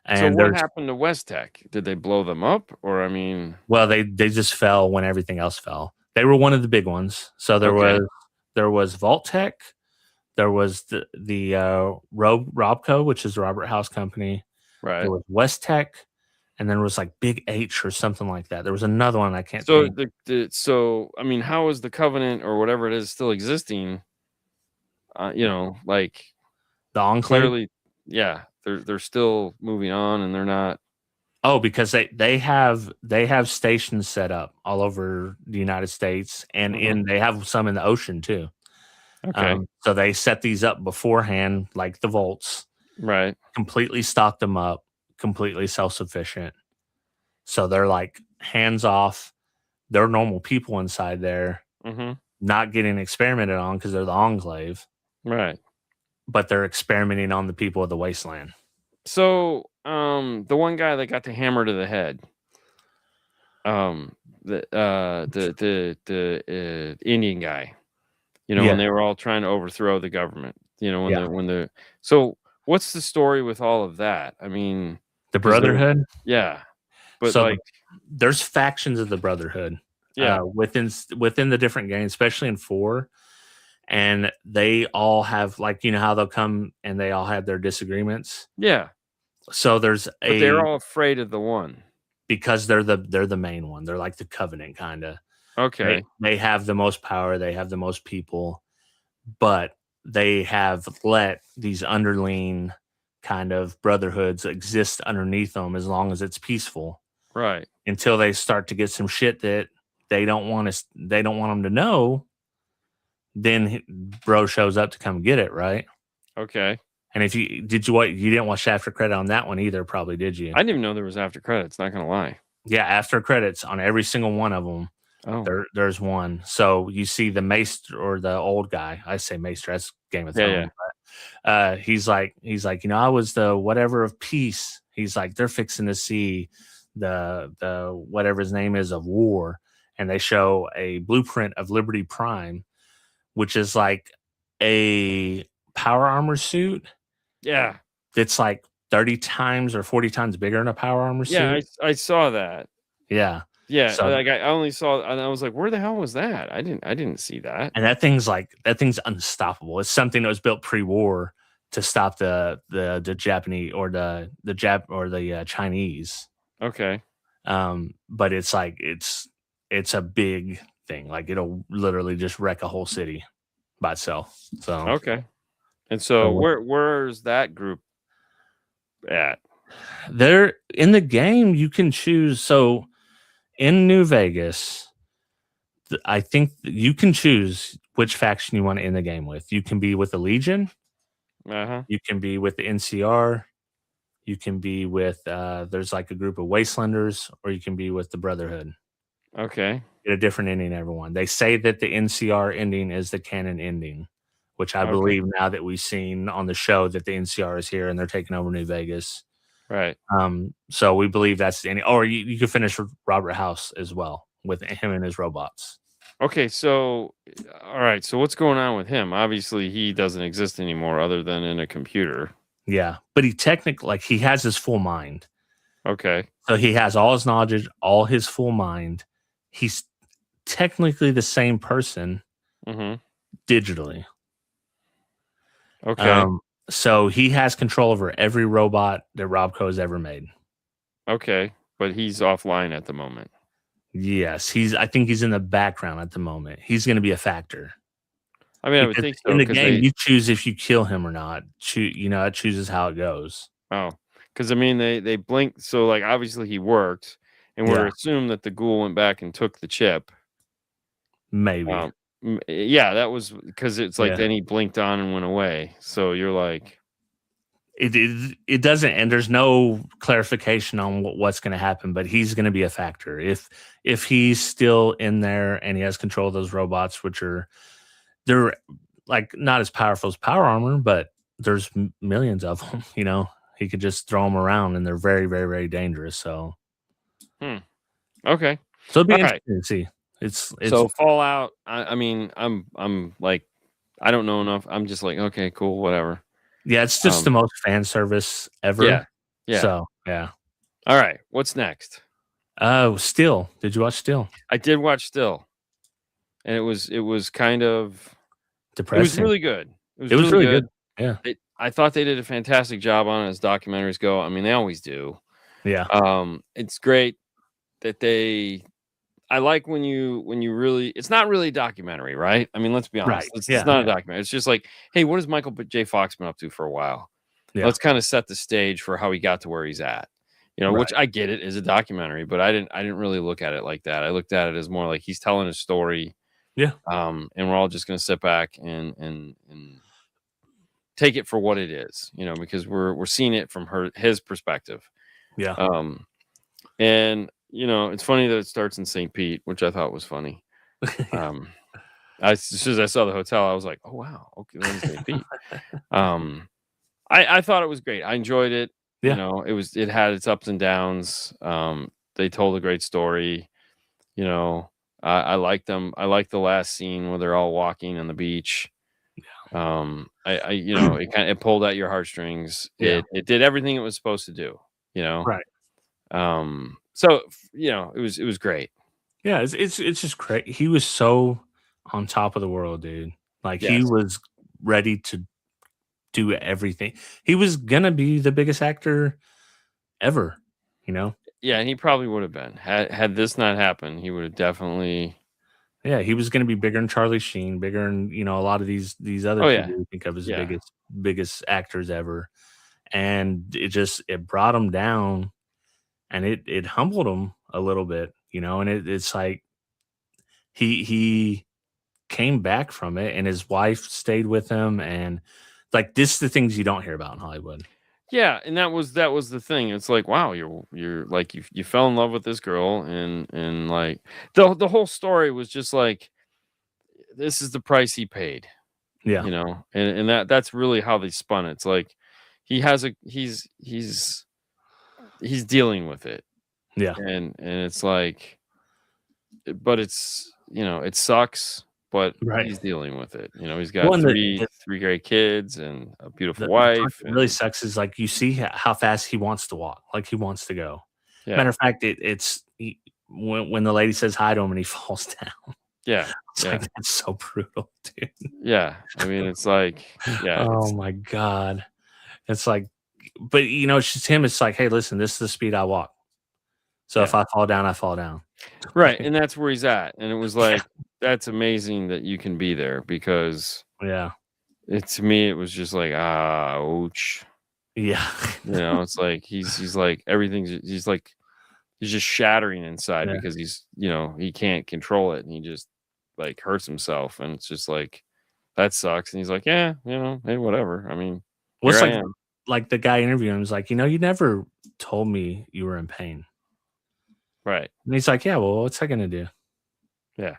And so what happened to West Tech? Did they blow them up, or I mean? Well, they just fell when everything else fell. They were one of the big ones. So there was Vault Tech, there was the Robco, which is the Robert House company. Right. There was West Tech, and then there was like Big H or something like that. There was another one I can't think. So I mean, how is the Covenant or whatever it is still existing? Like the Enclave. Clearly, yeah, they're still moving on, and they're not. Oh, because they have stations set up all over the United States, and they have some in the ocean too. Okay. So they set these up beforehand, like the vaults. Right. Completely stock them up, completely self-sufficient. So they're like hands off. They're normal people inside there, not getting experimented on because they're the Enclave. Right. But they're experimenting on the people of the Wasteland. So, the one guy that got the hammer to the head, the Indian guy, when they were all trying to overthrow the government, so what's the story with all of that? I mean, the Brotherhood. Yeah. But so there's factions of the Brotherhood. Yeah. Within the different games, especially in 4. And they all have, like, how they'll come and they all have their disagreements. Yeah. So but they're all afraid of the one because they're the main one. They're like the Covenant kind of. Okay. They have the most power. They have the most people, but they have let these underling kind of brotherhoods exist underneath them as long as it's peaceful. Right. Until they start to get some shit that they don't want them to know. Then bro shows up to come get it, right? Okay. And you didn't watch after credit on that one either, probably, did you? I didn't even know there was after credits, not gonna lie. Yeah, after credits on every single one of them. Oh. There's one. So you see the maester or the old guy. I say maester, that's Game of Thrones. Yeah. But, he's like, I was the whatever of peace. He's like, they're fixing to see the whatever his name is of war, and they show a blueprint of Liberty Prime, which is like a power armor suit. Yeah. It's like 30 times or 40 times bigger than a power armor suit. Yeah, I saw that. Yeah. Yeah. So, like I only saw, and I was like, where the hell was that? I didn't see that. And that thing's unstoppable. It's something that was built pre-war to stop the Japanese or the Chinese. Okay. But it's like it's a big thing. Like it'll literally just wreck a whole city by itself. So okay. And so where's that group at? They're in the game. You can choose. So in New Vegas, I think you can choose which faction you want to end the game with. You can be with the Legion. You can be with the NCR. You can be with there's like a group of Wastelanders, or you can be with the Brotherhood. Okay. Get a different ending, everyone. They say that the NCR ending is the canon ending, which I believe now that we've seen on the show that the NCR is here and they're taking over New Vegas. Right. So we believe that's the ending. Or you could finish with Robert House as well with him and his robots. Okay, so all right. So what's going on with him? Obviously, he doesn't exist anymore other than in a computer. Yeah, but he has his full mind. Okay. So he has all his knowledge, all his full mind. He's technically the same person digitally. Okay. So he has control over every robot that Robco has ever made. Okay, but he's offline at the moment. Yes, I think he's in the background at the moment. He's going to be a factor. I mean, I would think so. In the game, you choose if you kill him or not. It chooses how it goes. Oh, because I mean, they blink. So, like, obviously he worked, and we're assumed that the ghoul went back and took the chip. Maybe. Yeah, that was because it's like then he blinked on and went away. So you're like, it doesn't, and there's no clarification on what's going to happen, but he's going to be a factor if he's still in there and he has control of those robots, which they're like not as powerful as power armor, but there's millions of them. He could just throw them around, and they're very, very, very dangerous. So, okay. So it'd be interesting to see. It's so Fallout. I mean, I'm like, I don't know enough. I'm just like, okay, cool, whatever. Yeah, it's just the most fan service ever. Yeah, yeah. So yeah. All right, what's next? Still. Did you watch Still? I did watch Still, and it was kind of depressing. It was really good. It was really good. Yeah. I thought they did a fantastic job on it as documentaries go. I mean, they always do. Yeah. It's great that I like when you really, it's not really a documentary, right? I mean, let's be honest. Right. It's not a documentary. It's just like, hey, what has Michael J. Fox been up to for a while? Yeah. Let's kind of set the stage for how he got to where he's at. You know, which I get it is a documentary, but I didn't really look at it like that. I looked at it as more like he's telling a story. Yeah. And we're all just gonna sit back and take it for what it is, you know, because we're seeing it from his perspective. Yeah. And you know, it's funny that it starts in St. Pete, which I thought was funny. As soon as I saw the hotel, I was like, oh wow, okay, then St. Pete. I thought it was great. I enjoyed it. Yeah. You know, it had its ups and downs. They told a great story. You know, I liked them. I liked the last scene where they're all walking on the beach. I you know, it pulled at your heartstrings. Yeah. It did everything it was supposed to do. You know, right. So you know, it was great. Yeah, it's just great. He was so on top of the world, dude. Like Yes. he was ready to do everything. He was gonna be the biggest actor ever, you know? Yeah, and he probably would have been. Had this not happened, he would have definitely. Yeah, he was gonna be bigger than Charlie Sheen, bigger than, you know, a lot of these other people we think of as biggest actors ever. And it brought him down, and it humbled him a little bit, you know, and it's like he came back from it, and his wife stayed with him, and like this is the things you don't hear about in Hollywood. Yeah, and that was the thing. It's like, wow, you're like you fell in love with this girl, and like the whole story was just like, this is the price he paid. Yeah, you know, and that's really how they spun it. It's like he's dealing with it. Yeah, and it's like, but it's, you know, it sucks, but he's dealing with it. You know, he's got three great kids and a beautiful wife. What really sucks is like you see how fast he wants to walk, like he wants to go. Yeah. Matter of fact, when the lady says hi to him and he falls down. Yeah, like, that's so brutal, dude. Yeah, I mean, it's like, yeah. Oh my god, it's like, but you know, it's just him. It's like, hey, listen, this is the speed I walk. So if I fall down, I fall down. Right, and that's where he's at. And it was like, that's amazing that you can be there, because to me it was just like, ouch. Yeah, you know, it's like he's like he's just shattering inside because he's, you know, he can't control it, and he just like hurts himself, and it's just like, that sucks. And he's like, yeah, you know, hey, whatever. I mean, what's like the guy interviewing him was like, you know, you never told me you were in pain. Right. And he's like, yeah, well, what's that gonna do? Yeah.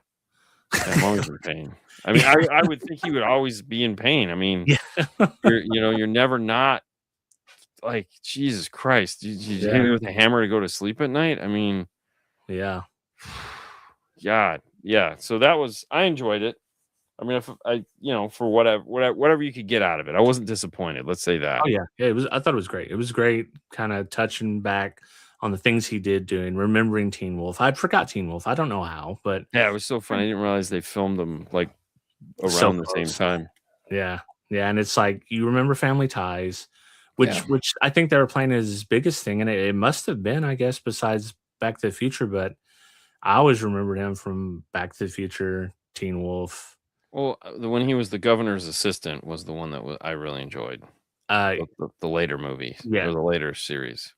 I'm always in pain. I mean, I would think he would always be in pain. I mean, you're never not, like, Jesus Christ. You hit me with a hammer to go to sleep at night? I mean, God. Yeah. So I enjoyed it. I mean, if you know, for whatever you could get out of it, I wasn't disappointed. Let's say that. Oh yeah, it was. I thought it was great. It was great, kind of touching back on the things he did, remembering Teen Wolf. I'd forgot Teen Wolf. I don't know how, but yeah, it was so funny. I didn't realize they filmed them like around the same time. Yeah, and it's like you remember Family Ties, which I think they were playing as his biggest thing, and it must have been, I guess, besides Back to the Future. But I always remembered him from Back to the Future, Teen Wolf. Well, when he was the governor's assistant was the one that I really enjoyed. The later movie, or the later series.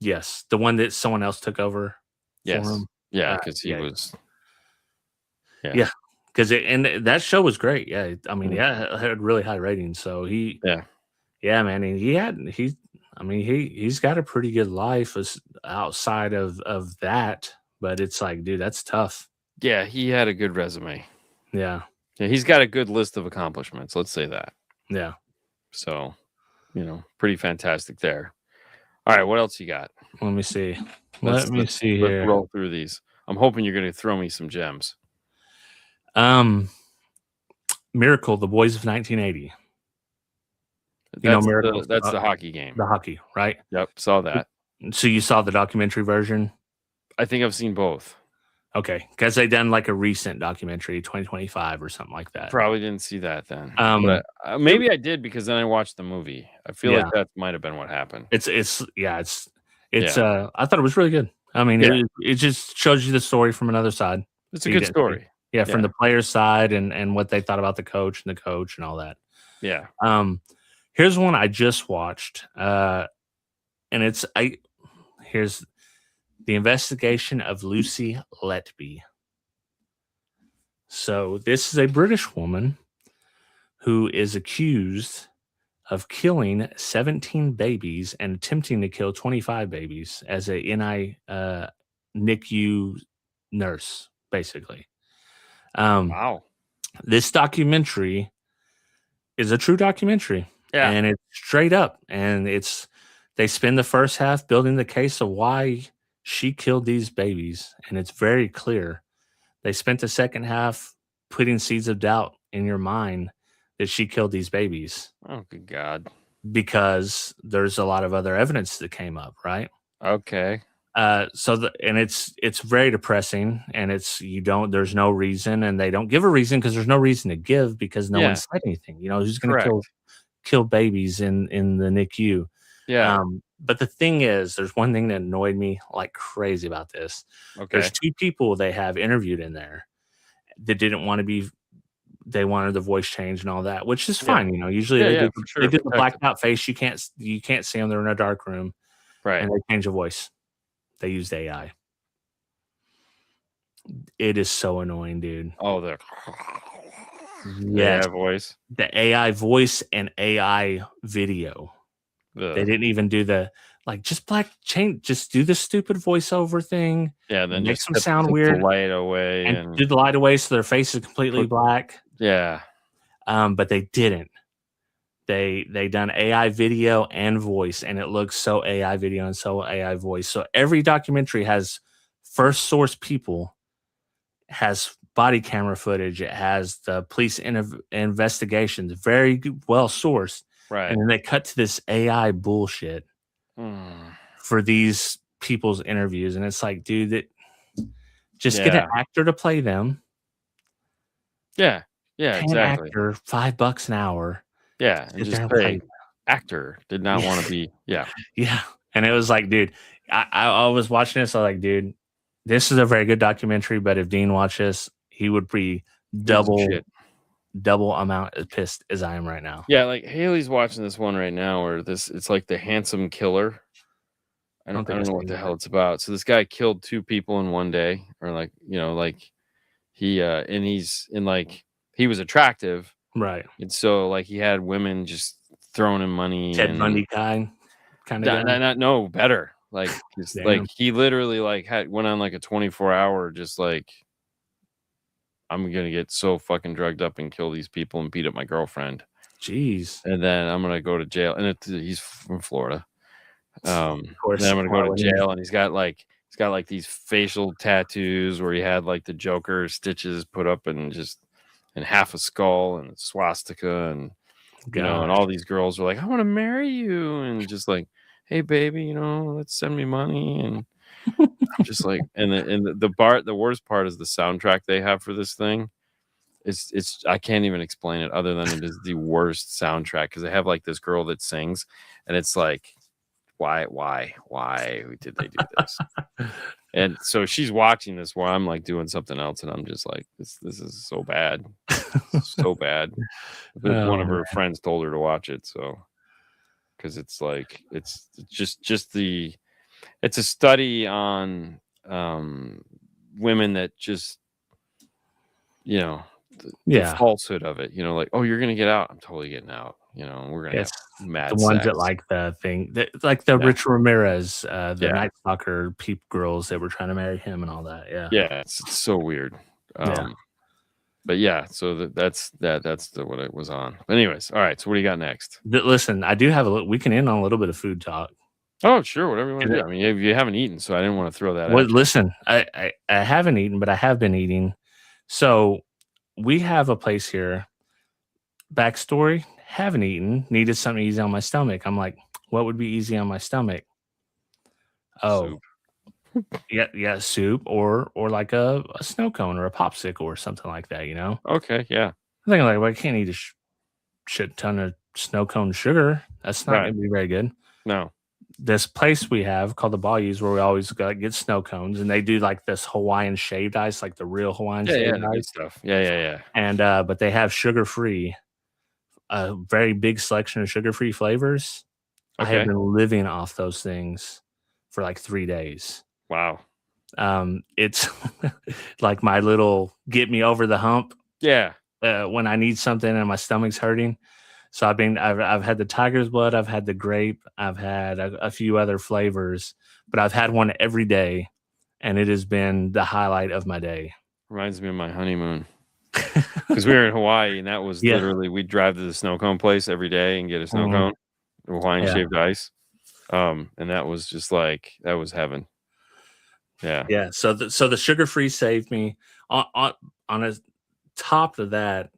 Yes, the one that someone else took over. Yes, for him. Yeah, because he was. Yeah, because that show was great. Yeah, I mean, it had really high ratings. So man, and he's got a pretty good life outside of that. But it's like, dude, that's tough. Yeah, he had a good resume. Yeah, he's got a good list of accomplishments. Let's say that. Yeah. So, you know, pretty fantastic there. All right, what else you got? Let me see. Let me see here. Let's roll through these. I'm hoping you're going to throw me some gems. Miracle, The Boys of 1980. Miracle. That's the hockey game. The hockey, right? Yep, saw that. So you saw the documentary version? I think I've seen both. Okay, because they done like a recent documentary, 2025 or something like that. Probably didn't see that then. But maybe I did because then I watched the movie. I feel like that might have been what happened. It's I thought it was really good. I mean, it just shows you the story from another side. It's a good story. Yeah, from the player's side and what they thought about the coach and all that. Yeah. Here's one I just watched. And here's The Investigation of Lucy Letby. So this is a British woman who is accused of killing 17 babies and attempting to kill 25 babies as a NICU nurse, basically. Wow. This documentary is a true documentary. Yeah. And it's straight up. And they spend the first half building the case of why she killed these babies. And it's very clear. They spent the second half putting seeds of doubt in your mind that she killed these babies. Oh, good God. Because there's a lot of other evidence that came up, right? Okay. It's very depressing, and there's no reason, and they don't give a reason because there's no reason to give because no one said anything. Who's going to kill babies in the NICU? Yeah. But the thing is, there's one thing that annoyed me like crazy about this. Okay. There's two people they have interviewed in there that didn't want to be. They wanted the voice change and all that, which is fine. Usually they do the blacked out face. You can't see them. They're in a dark room, right? And they change the voice. They used AI. It is so annoying, dude. Oh, the AI voice. The AI voice and AI video. Ugh. They didn't even do the just just do the stupid voiceover thing. Yeah, then make them sound weird. The light away and do the light away so their face is completely black. Yeah. But they didn't. They done AI video and voice, and it looks so AI video and so AI voice. So every documentary has first source people, has body camera footage, it has the police investigations, very well sourced. Right. And then they cut to this AI bullshit for these people's interviews. And it's like, dude, just get an actor to play them. Yeah. Yeah, exactly. Actor $5 an hour. Yeah. And just play actor. Did not want to be. Yeah. Yeah. And it was like, dude, I was watching this. I was like, dude, this is a very good documentary. But if Dean watched this, he would be double amount as pissed as I am right now. Yeah, like Haley's watching this one right now where it's like The Handsome Killer. I don't know what the hell it's about. So this guy killed 2 people in one day, or he was attractive. Right. And so he had women just throwing him money. Ted Bundy kind of no, better. He literally went on a 24-hour just I'm going to get so fucking drugged up and kill these people and beat up my girlfriend. Jeez. And then I'm going to go to jail. And he's from Florida. Of course. Then I'm going to go to jail. And he's got these facial tattoos where he had the Joker stitches put up and half a skull and a swastika. And, and all these girls were like, I want to marry you. And just hey, baby, let's send me money. And I'm just the worst part is the soundtrack they have for this thing. It's I can't even explain it other than it is the worst soundtrack because they have this girl that sings and it's why did they do this? And so she's watching this while I'm doing something else and I'm just this is so bad. So bad. One of her friends told her to watch it, so because it's it's a study on women that just the falsehood of it, oh, you're gonna get out. I'm totally getting out. We're gonna have mad the ones sex. that the thing that Rich Ramirez, the Night Stalker peep girls that were trying to marry him and all that. It's so weird. But so that's what it was on. But anyways, all right, so what do you got next? Listen, I do have we can end on a little bit of food talk. Oh, sure, whatever you want to do. I mean, if you haven't eaten, so I didn't want to throw that Well, out. listen, I haven't eaten, but I have been eating. So we have a place here. Backstory: haven't eaten. Needed something easy on my stomach. I'm like, what would be easy on my stomach? Oh, Soup. yeah, soup or like a snow cone or a popsicle or something like that. Okay, yeah, I'm thinking like, well, I can't eat a shit ton of snow cone sugar. That's not right. going to be very good. No. This place we have called the Bayous, where we always get snow cones, and they do like this Hawaiian shaved ice, like the real Hawaiian shaved the good ice. stuff. Yeah. And but they have sugar free, a very big selection of sugar free flavors. I have Okay. been living off those things for like 3 days. Wow. It's like my little get me over the hump. Yeah. When I need something and my stomach's hurting. So I've had the tiger's blood, I've had the grape, I've had a few other flavors, but I've had one every day, and it has been the highlight of my day. Reminds me of my honeymoon. Because we were in Hawaii, and that was literally, we'd drive to the snow cone place every day and get a snow cone, Hawaiian shaved ice. And that was just like, that was heaven. Yeah. So the sugar free saved me. On a top of that,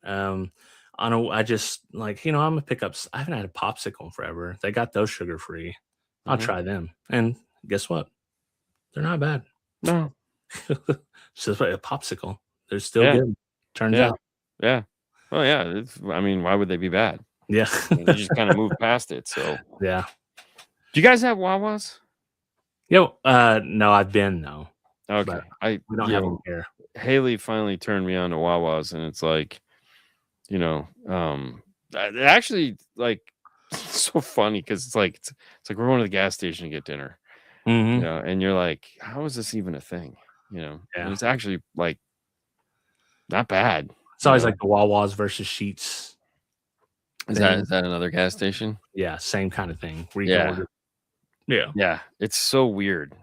I just like, I'm gonna pick up. I haven't had a popsicle in forever. They got those sugar free. I'll try them, and guess what? They're not bad. No. It's just like a popsicle. They're still good. Turns out. Yeah. Well, yeah. I mean, why would they be bad? Yeah. You just kind of moved past it. So yeah. Do you guys have Wawas? No, I've been though. Okay. We don't have them here. Haley finally turned me on to Wawas, and it's like, actually, like, it's so funny because it's like we're going to the gas station to get dinner, and you're like, how is this even a thing? And it's actually like not bad. It's always like the Wawas versus Sheets. Is that another gas station? Yeah, same kind of thing. Yeah. It's so weird.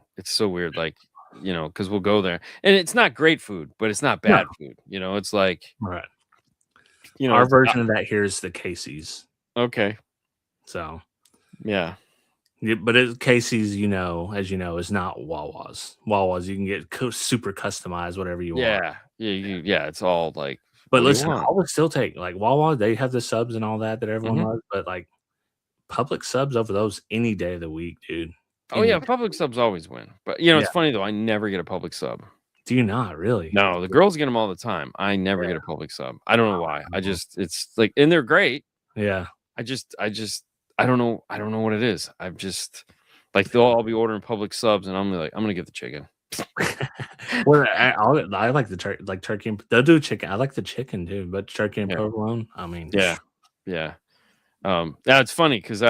Like, because we'll go there, and it's not great food, but it's not bad food. It's like, right. Our version of that here is the Casey's. Okay. So, yeah. But Casey's, as you know, is not Wawa's. Wawa's, you can get super customized, whatever you want. Yeah. It's all like. But listen, I would still take like Wawa. They have the subs and all that everyone loves, but like public subs over those any day of the week, dude. Oh yeah, public subs always win. But it's funny though. I never get a public sub. Do you not really? No, the girls get them all the time. I never get a public sub. I don't know why. It's like, and they're great. Yeah. I don't know. I don't know what it is. I've just like, they'll all be ordering public subs, and I'm like, I'm gonna get the chicken. Well, I like the turkey. They'll do chicken. I like the chicken too, but turkey and provolone. I mean, yeah. Now it's funny because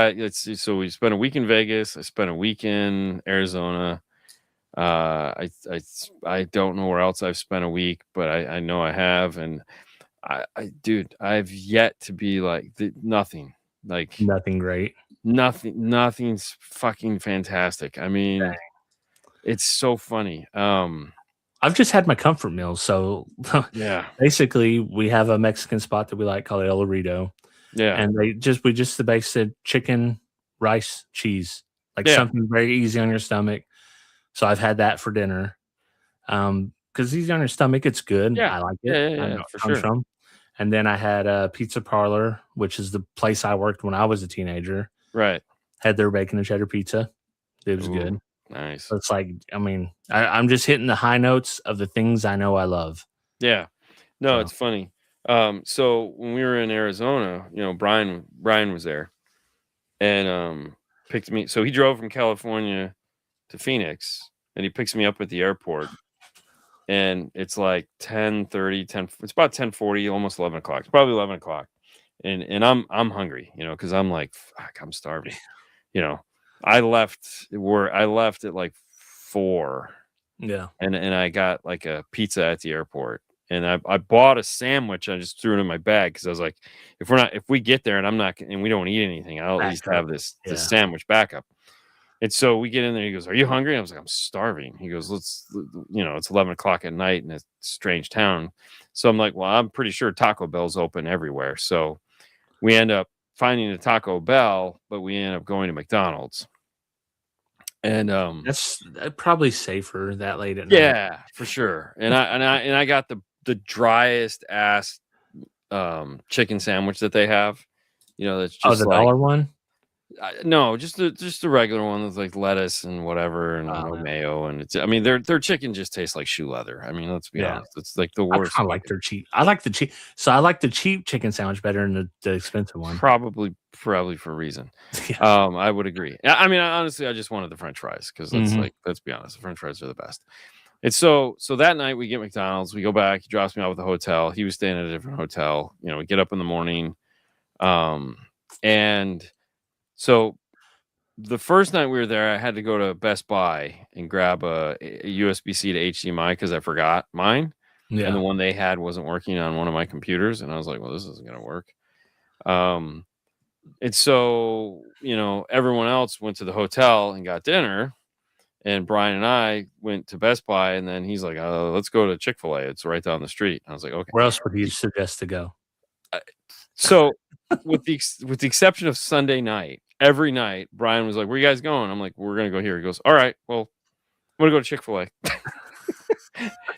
so we spent a week in Vegas. I spent a week in Arizona. I don't know where else I've spent a week, but I know I have, and dude, I've yet to be like nothing great. Nothing's fucking fantastic. I mean, dang. It's so funny. I've just had my comfort meals. So basically we have a Mexican spot that we like called El Dorito. Yeah. And we just the basic chicken, rice, cheese, like something very easy on your stomach. So I've had that for dinner. Because easy on your stomach, it's good. I like it. Yeah, for sure. And then I had a Pizza Parlor, which is the place I worked when I was a teenager. Right. Had their bacon and cheddar pizza. It was good. Nice. So it's like, I mean, I'm just hitting the high notes of the things I know I love. Yeah. No, it's funny. So when we were in Arizona, Brian was there, and picked me. So he drove from California to Phoenix, and he picks me up at the airport, and it's like 10:30, it's about 10:40, almost 11 o'clock. It's probably 11 o'clock, and I'm hungry, because I'm like, fuck, I'm starving. I left at like 4. Yeah. And I got like a pizza at the airport, and I bought a sandwich. I just threw it in my bag because I was like, if we get there and we don't eat anything, I'll at least have this sandwich backup. And so we get in there. He goes, "Are you hungry?" I was like, "I'm starving." He goes, "It's 11 o'clock at night in a strange town." So I'm like, "Well, I'm pretty sure Taco Bell's open everywhere." So we end up finding a Taco Bell, but we end up going to McDonald's. And that's probably safer that late at night. Yeah, for sure. And I got the driest ass chicken sandwich that they have. You know, that's just the like dollar one. No, just the regular one with like lettuce and whatever and no mayo, and it's. I mean, their chicken just tastes like shoe leather. I mean, let's be honest, it's like the worst. I like their cheap. I like the cheap. So I like the cheap chicken sandwich better than the expensive one. Probably for a reason. I would agree. I mean, honestly, I just wanted the French fries because it's like, let's be honest, the French fries are the best. And so that night we get McDonald's. We go back. He drops me off at the hotel. He was staying at a different hotel. You know, we get up in the morning, and so. The first night we were there, I had to go to Best Buy and grab a USB-C to HDMI because I forgot mine. Yeah. And the one they had wasn't working on one of my computers. And I was like, well, this isn't going to work. And so, you know, everyone else went to the hotel and got dinner. And Brian and I went to Best Buy. And then he's like, let's go to Chick-fil-A. It's right down the street. And I was like, okay. Where else would you suggest to go? So with the exception of Sunday night, every night, Brian was like, where you guys going? I'm like, we're going to go here. He goes, all right, well, I'm going to go to Chick-fil-A.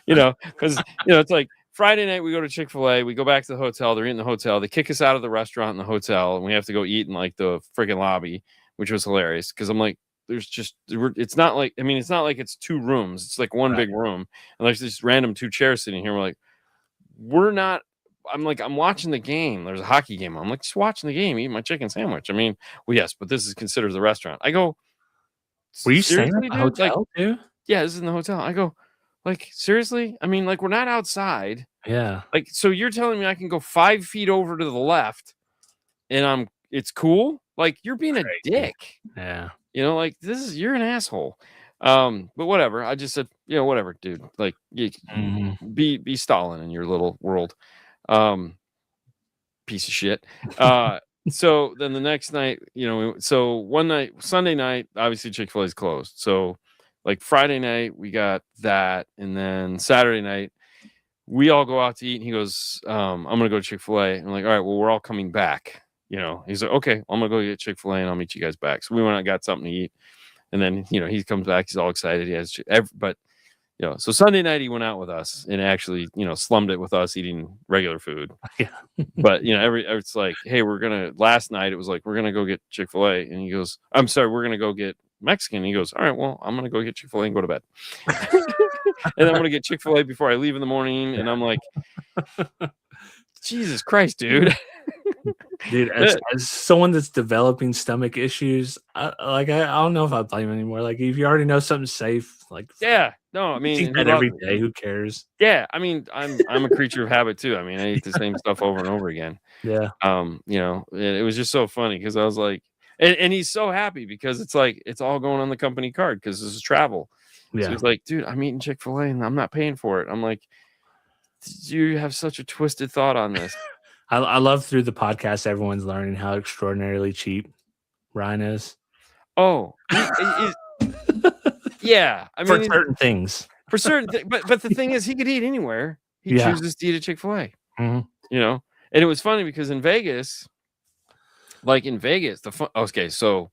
You know, because, you know, it's like Friday night, we go to Chick-fil-A. We go back to the hotel. They're eating the hotel. They kick us out of the restaurant in the hotel, and we have to go eat in like the freaking lobby, which was hilarious because I'm like, it's not like it's two rooms. It's like one big room. And there's just random two chairs sitting here. I'm watching the game. There's a hockey game. I'm like, just watching the game, eating my chicken sandwich. I mean, well, yes, but this is considered the restaurant. I go, were you staying at the hotel too? Yeah, this is in the hotel. I go, like, seriously? I mean, like, we're not outside. Yeah. Like, so you're telling me I can go 5 feet over to the left and it's cool? Like, you're being a dick. Yeah. You know, like, you're an asshole. But whatever. I just said, you know, whatever, dude. Like, you be Stalin in your little world. Piece of shit. So then the next night, you know, so one night, Sunday night, obviously Chick-fil-A is closed. So like Friday night, we got that. And then Saturday night, we all go out to eat. And he goes, I'm going to go to Chick-fil-A. And I'm like, all right, well, we're all coming back. You know, he's like, okay, I'm going to go get Chick-fil-A and I'll meet you guys back. So we went out and got something to eat. And then, you know, he comes back. He's all excited. He has, but you know, so Sunday night he went out with us and actually, you know, slummed it with us eating regular food. Yeah. But you know, it's like, hey, last night it was like, we're gonna go get Chick-fil-A, and he goes, I'm sorry, we're gonna go get Mexican. And he goes, all right, well, I'm gonna go get Chick-fil-A and go to bed. And I'm gonna get Chick-fil-A before I leave in the morning. And I'm like, Jesus Christ, dude. Dude, as someone that's developing stomach issues, I don't know if I blame him anymore. Like, if you already know something's safe, like, yeah, no, I mean, eat that every day. Who cares? Yeah, I mean, I'm a creature of habit too. I mean, I eat the same stuff over and over again. Yeah. You know, it was just so funny because I was like, and he's so happy because it's like it's all going on the company card because this is travel. Yeah. So he's like, dude, I'm eating Chick-fil-A and I'm not paying for it. I'm like, you have such a twisted thought on this. I love through the podcast, everyone's learning how extraordinarily cheap Ryan is. Oh, yeah. I mean, for certain things. For certain but the thing is, he could eat anywhere. He chooses to eat at Chick-fil-A. You know, and it was funny because in Vegas, okay, so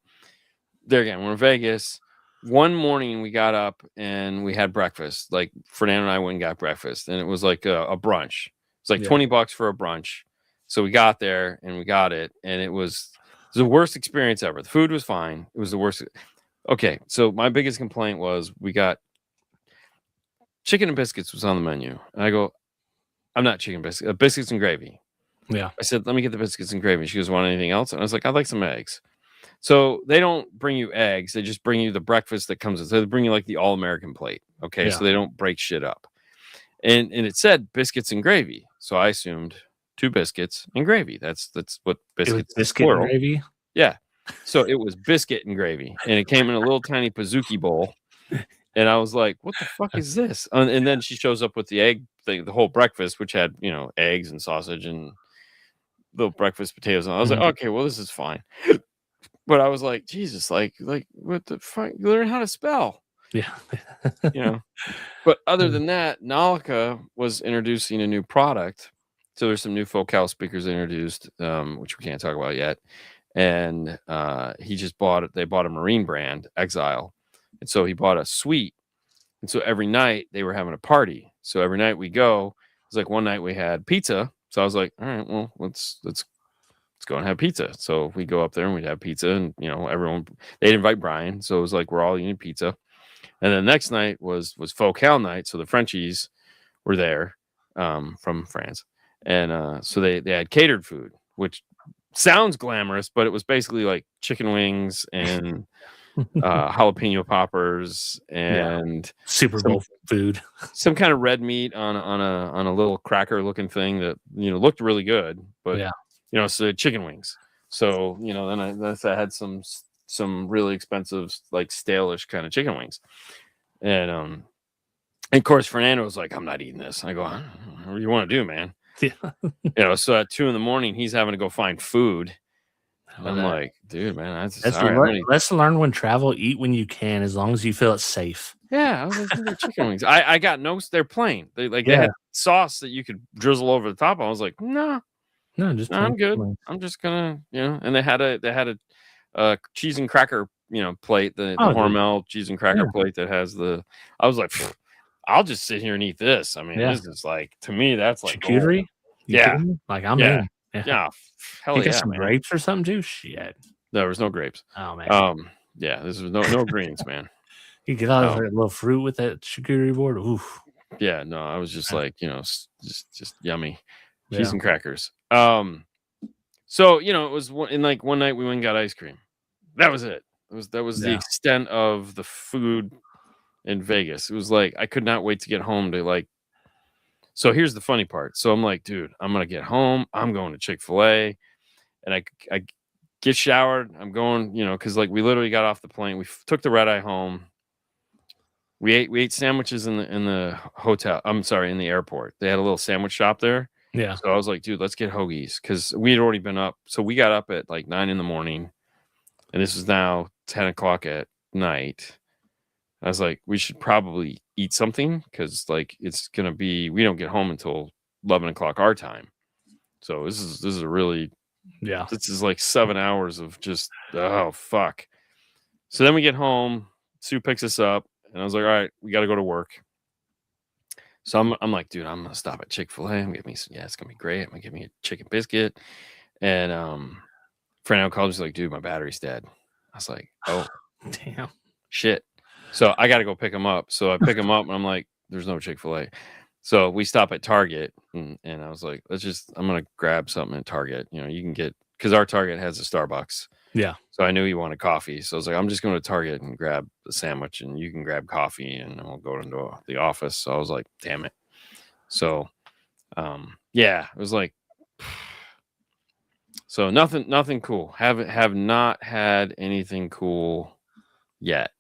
there again, we're in Vegas. One morning we got up and we had breakfast. Like Fernando and I went and got breakfast, and it was like a brunch. It's like $20 for a brunch. So we got there and we got it, and it was the worst experience ever. The food was fine. It was the worst. Okay, so my biggest complaint was we got chicken and biscuits was on the menu. And I go, I'm not chicken biscuits, biscuits and gravy. Yeah. I said, let me get the biscuits and gravy. She goes, want anything else? And I was like, I'd like some eggs. So they don't bring you eggs. They just bring you the breakfast that comes with. So they bring you like the all-American plate. Okay, so they don't break shit up. And it said biscuits and gravy. So I assumed 2 biscuits and gravy. That's what biscuits. Biscuit and gravy. Yeah. So it was biscuit and gravy, and it came in a little tiny Pizookie bowl. And I was like, what the fuck is this? And then she shows up with the egg thing, the whole breakfast, which had, you know, eggs and sausage and little breakfast potatoes. And I was like, okay, well, this is fine. But I was like, Jesus, like what the fuck? Learn how to spell. Yeah. You know. But other than that, Nalika was introducing a new product. So there's some new Focal speakers introduced, which we can't talk about yet. And they bought a Marine brand, Exile, And so he bought a suite. And so every night they were having a party. So every night we go, it was like one night we had pizza. So I was like, all right, well, let's go and have pizza. So we go up there and we'd have pizza, and everyone, they'd invite Brian. So it was like we're all eating pizza. And then the next night was Focal night. So the Frenchies were there from France. And so they had catered food, which sounds glamorous, but it was basically like chicken wings and jalapeno poppers and Super Bowl food, some kind of red meat on a little cracker looking thing that looked really good, but so chicken wings. So then I had some really expensive, like stale-ish kind of chicken wings, and of course Fernando was like, I'm not eating this. I go, what do you want to do, man? So at 2 a.m. he's having to go find food. I'm like, dude, man, that's lesson learned when travel. Eat when you can, as long as you feel it's safe. Yeah, I was like, they're chicken wings. I got they're plain. They had sauce that you could drizzle over the top. I was like, no, I'm good. I'm just gonna, and they had a cheese and cracker, plate, the Hormel cheese and cracker plate that has I was like, I'll just sit here and eat this. I mean, this is like, to me, that's like charcuterie. Like I'm in. Yeah, hell yeah, some grapes or something too. Shit, there was no grapes. Oh man, this was no greens, man. You get all that little fruit with that charcuterie board. Oof. Yeah, no, I was just like, just yummy cheese and crackers. So it was one night we went and got ice cream. That was it. That was the extent of the food in Vegas. It was like I could not wait to get home to like. So here's the funny part. So I'm like, dude, I'm gonna get home. I'm going to Chick-fil-A, and I get showered. I'm going, because like we literally got off the plane. We took the red eye home. We ate sandwiches in the hotel. I'm sorry, in the airport. They had a little sandwich shop there. Yeah. So I was like, dude, let's get hoagies, because we had already been up. So we got up at like 9 a.m, and this is now 10 o'clock at night. I was like, we should probably eat something, because like it's gonna be, we don't get home until 11 o'clock our time. So this is a really, this is like 7 hours of just, oh fuck. So then we get home. Sue picks us up, and I was like, all right, we got to go to work. So I'm like, dude, I'm gonna stop at Chick-fil-A. I'm gonna get me some, it's gonna be great. I'm gonna get me a chicken biscuit. And Fernando called me, like, dude, my battery's dead. I was like, oh damn, shit. So I got to go pick him up. So I pick him up, and I'm like, there's no Chick-fil-A. So we stop at Target, and I was like, I'm gonna grab something at Target. You can get, because our Target has a Starbucks. Yeah. So I knew he wanted coffee. So I was like, I'm just going to Target and grab the sandwich, and you can grab coffee, and we'll go into the office. So I was like, damn it. So, it was like, so nothing cool. Have not had anything cool yet.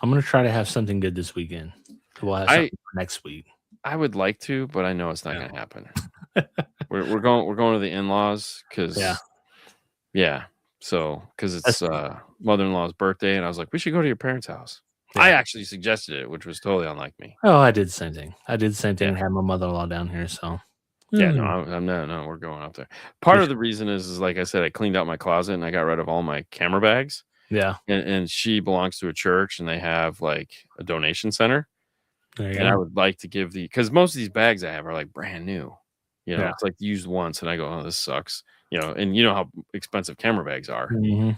I'm going to try to have something good this weekend. We'll have something for next week. I would like to, but I know it's not going to happen. we're going to the in-laws, because So, because it's mother-in-law's birthday, and I was like, we should go to your parents' house. Yeah. I actually suggested it, which was totally unlike me. Oh, I did the same thing. And had my mother-in-law down here, so. No, we're going up there. Part of the reason is like I said, I cleaned out my closet, and I got rid of all my camera bags. Yeah. And she belongs to a church, and they have like a donation center. And I would like to give because most of these bags I have are like brand new. It's like used once, and I go, oh, this sucks. And you know how expensive camera bags are. Mm-hmm.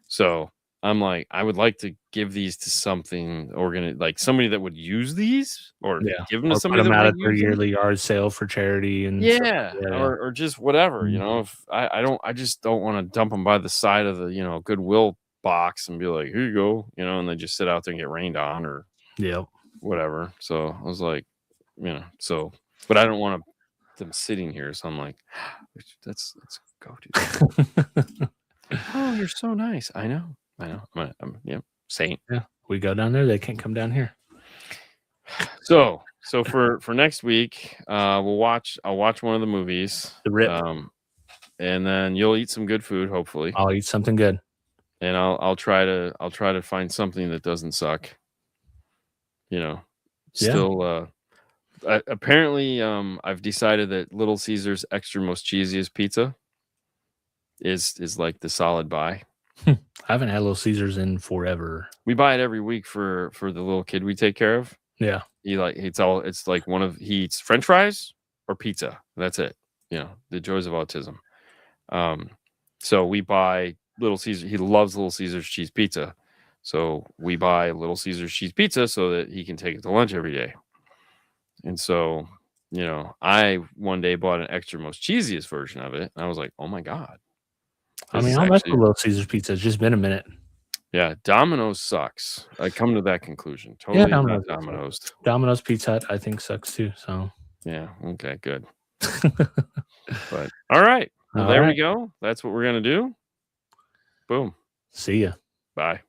So I'm like, I would like to give these to something like somebody that would use these, or give them to somebody that out at their yearly yard sale for charity, and or just whatever. If I just don't want to dump them by the side of the Goodwill box and be like, here you go, and they just sit out there and get rained on, or whatever. So I was like, but I don't want them sitting here, so I'm like, let's go do that. Oh, you're so nice. I know. I'm saint. Yeah, we go down there, they can't come down here. So for next week, I'll watch one of the movies, The Rip, and then you'll eat some good food. Hopefully, I'll eat something good, and I'll try to find something that doesn't suck. Apparently, I've decided that Little Caesar's extra most cheesiest pizza is like the solid buy. I haven't had Little Caesars in forever. We buy it every week for the little kid we take care of. Yeah. He it's like he eats French fries or pizza. That's it. You know, the joys of autism. So we buy Little Caesar. He loves Little Caesars cheese pizza. So we buy Little Caesars cheese pizza so that he can take it to lunch every day. And so, you know, I one day bought an extra most cheesiest version of it. And I was like, oh my God. I mean, I'll mess with Little Caesars pizza. It's just been a minute. Yeah, Domino's sucks. I come to that conclusion. Totally not Domino's. Domino's Pizza Hut, I think, sucks too. So yeah, okay, good. But all right. Well, there we go. That's what we're gonna do. Boom. See ya. Bye.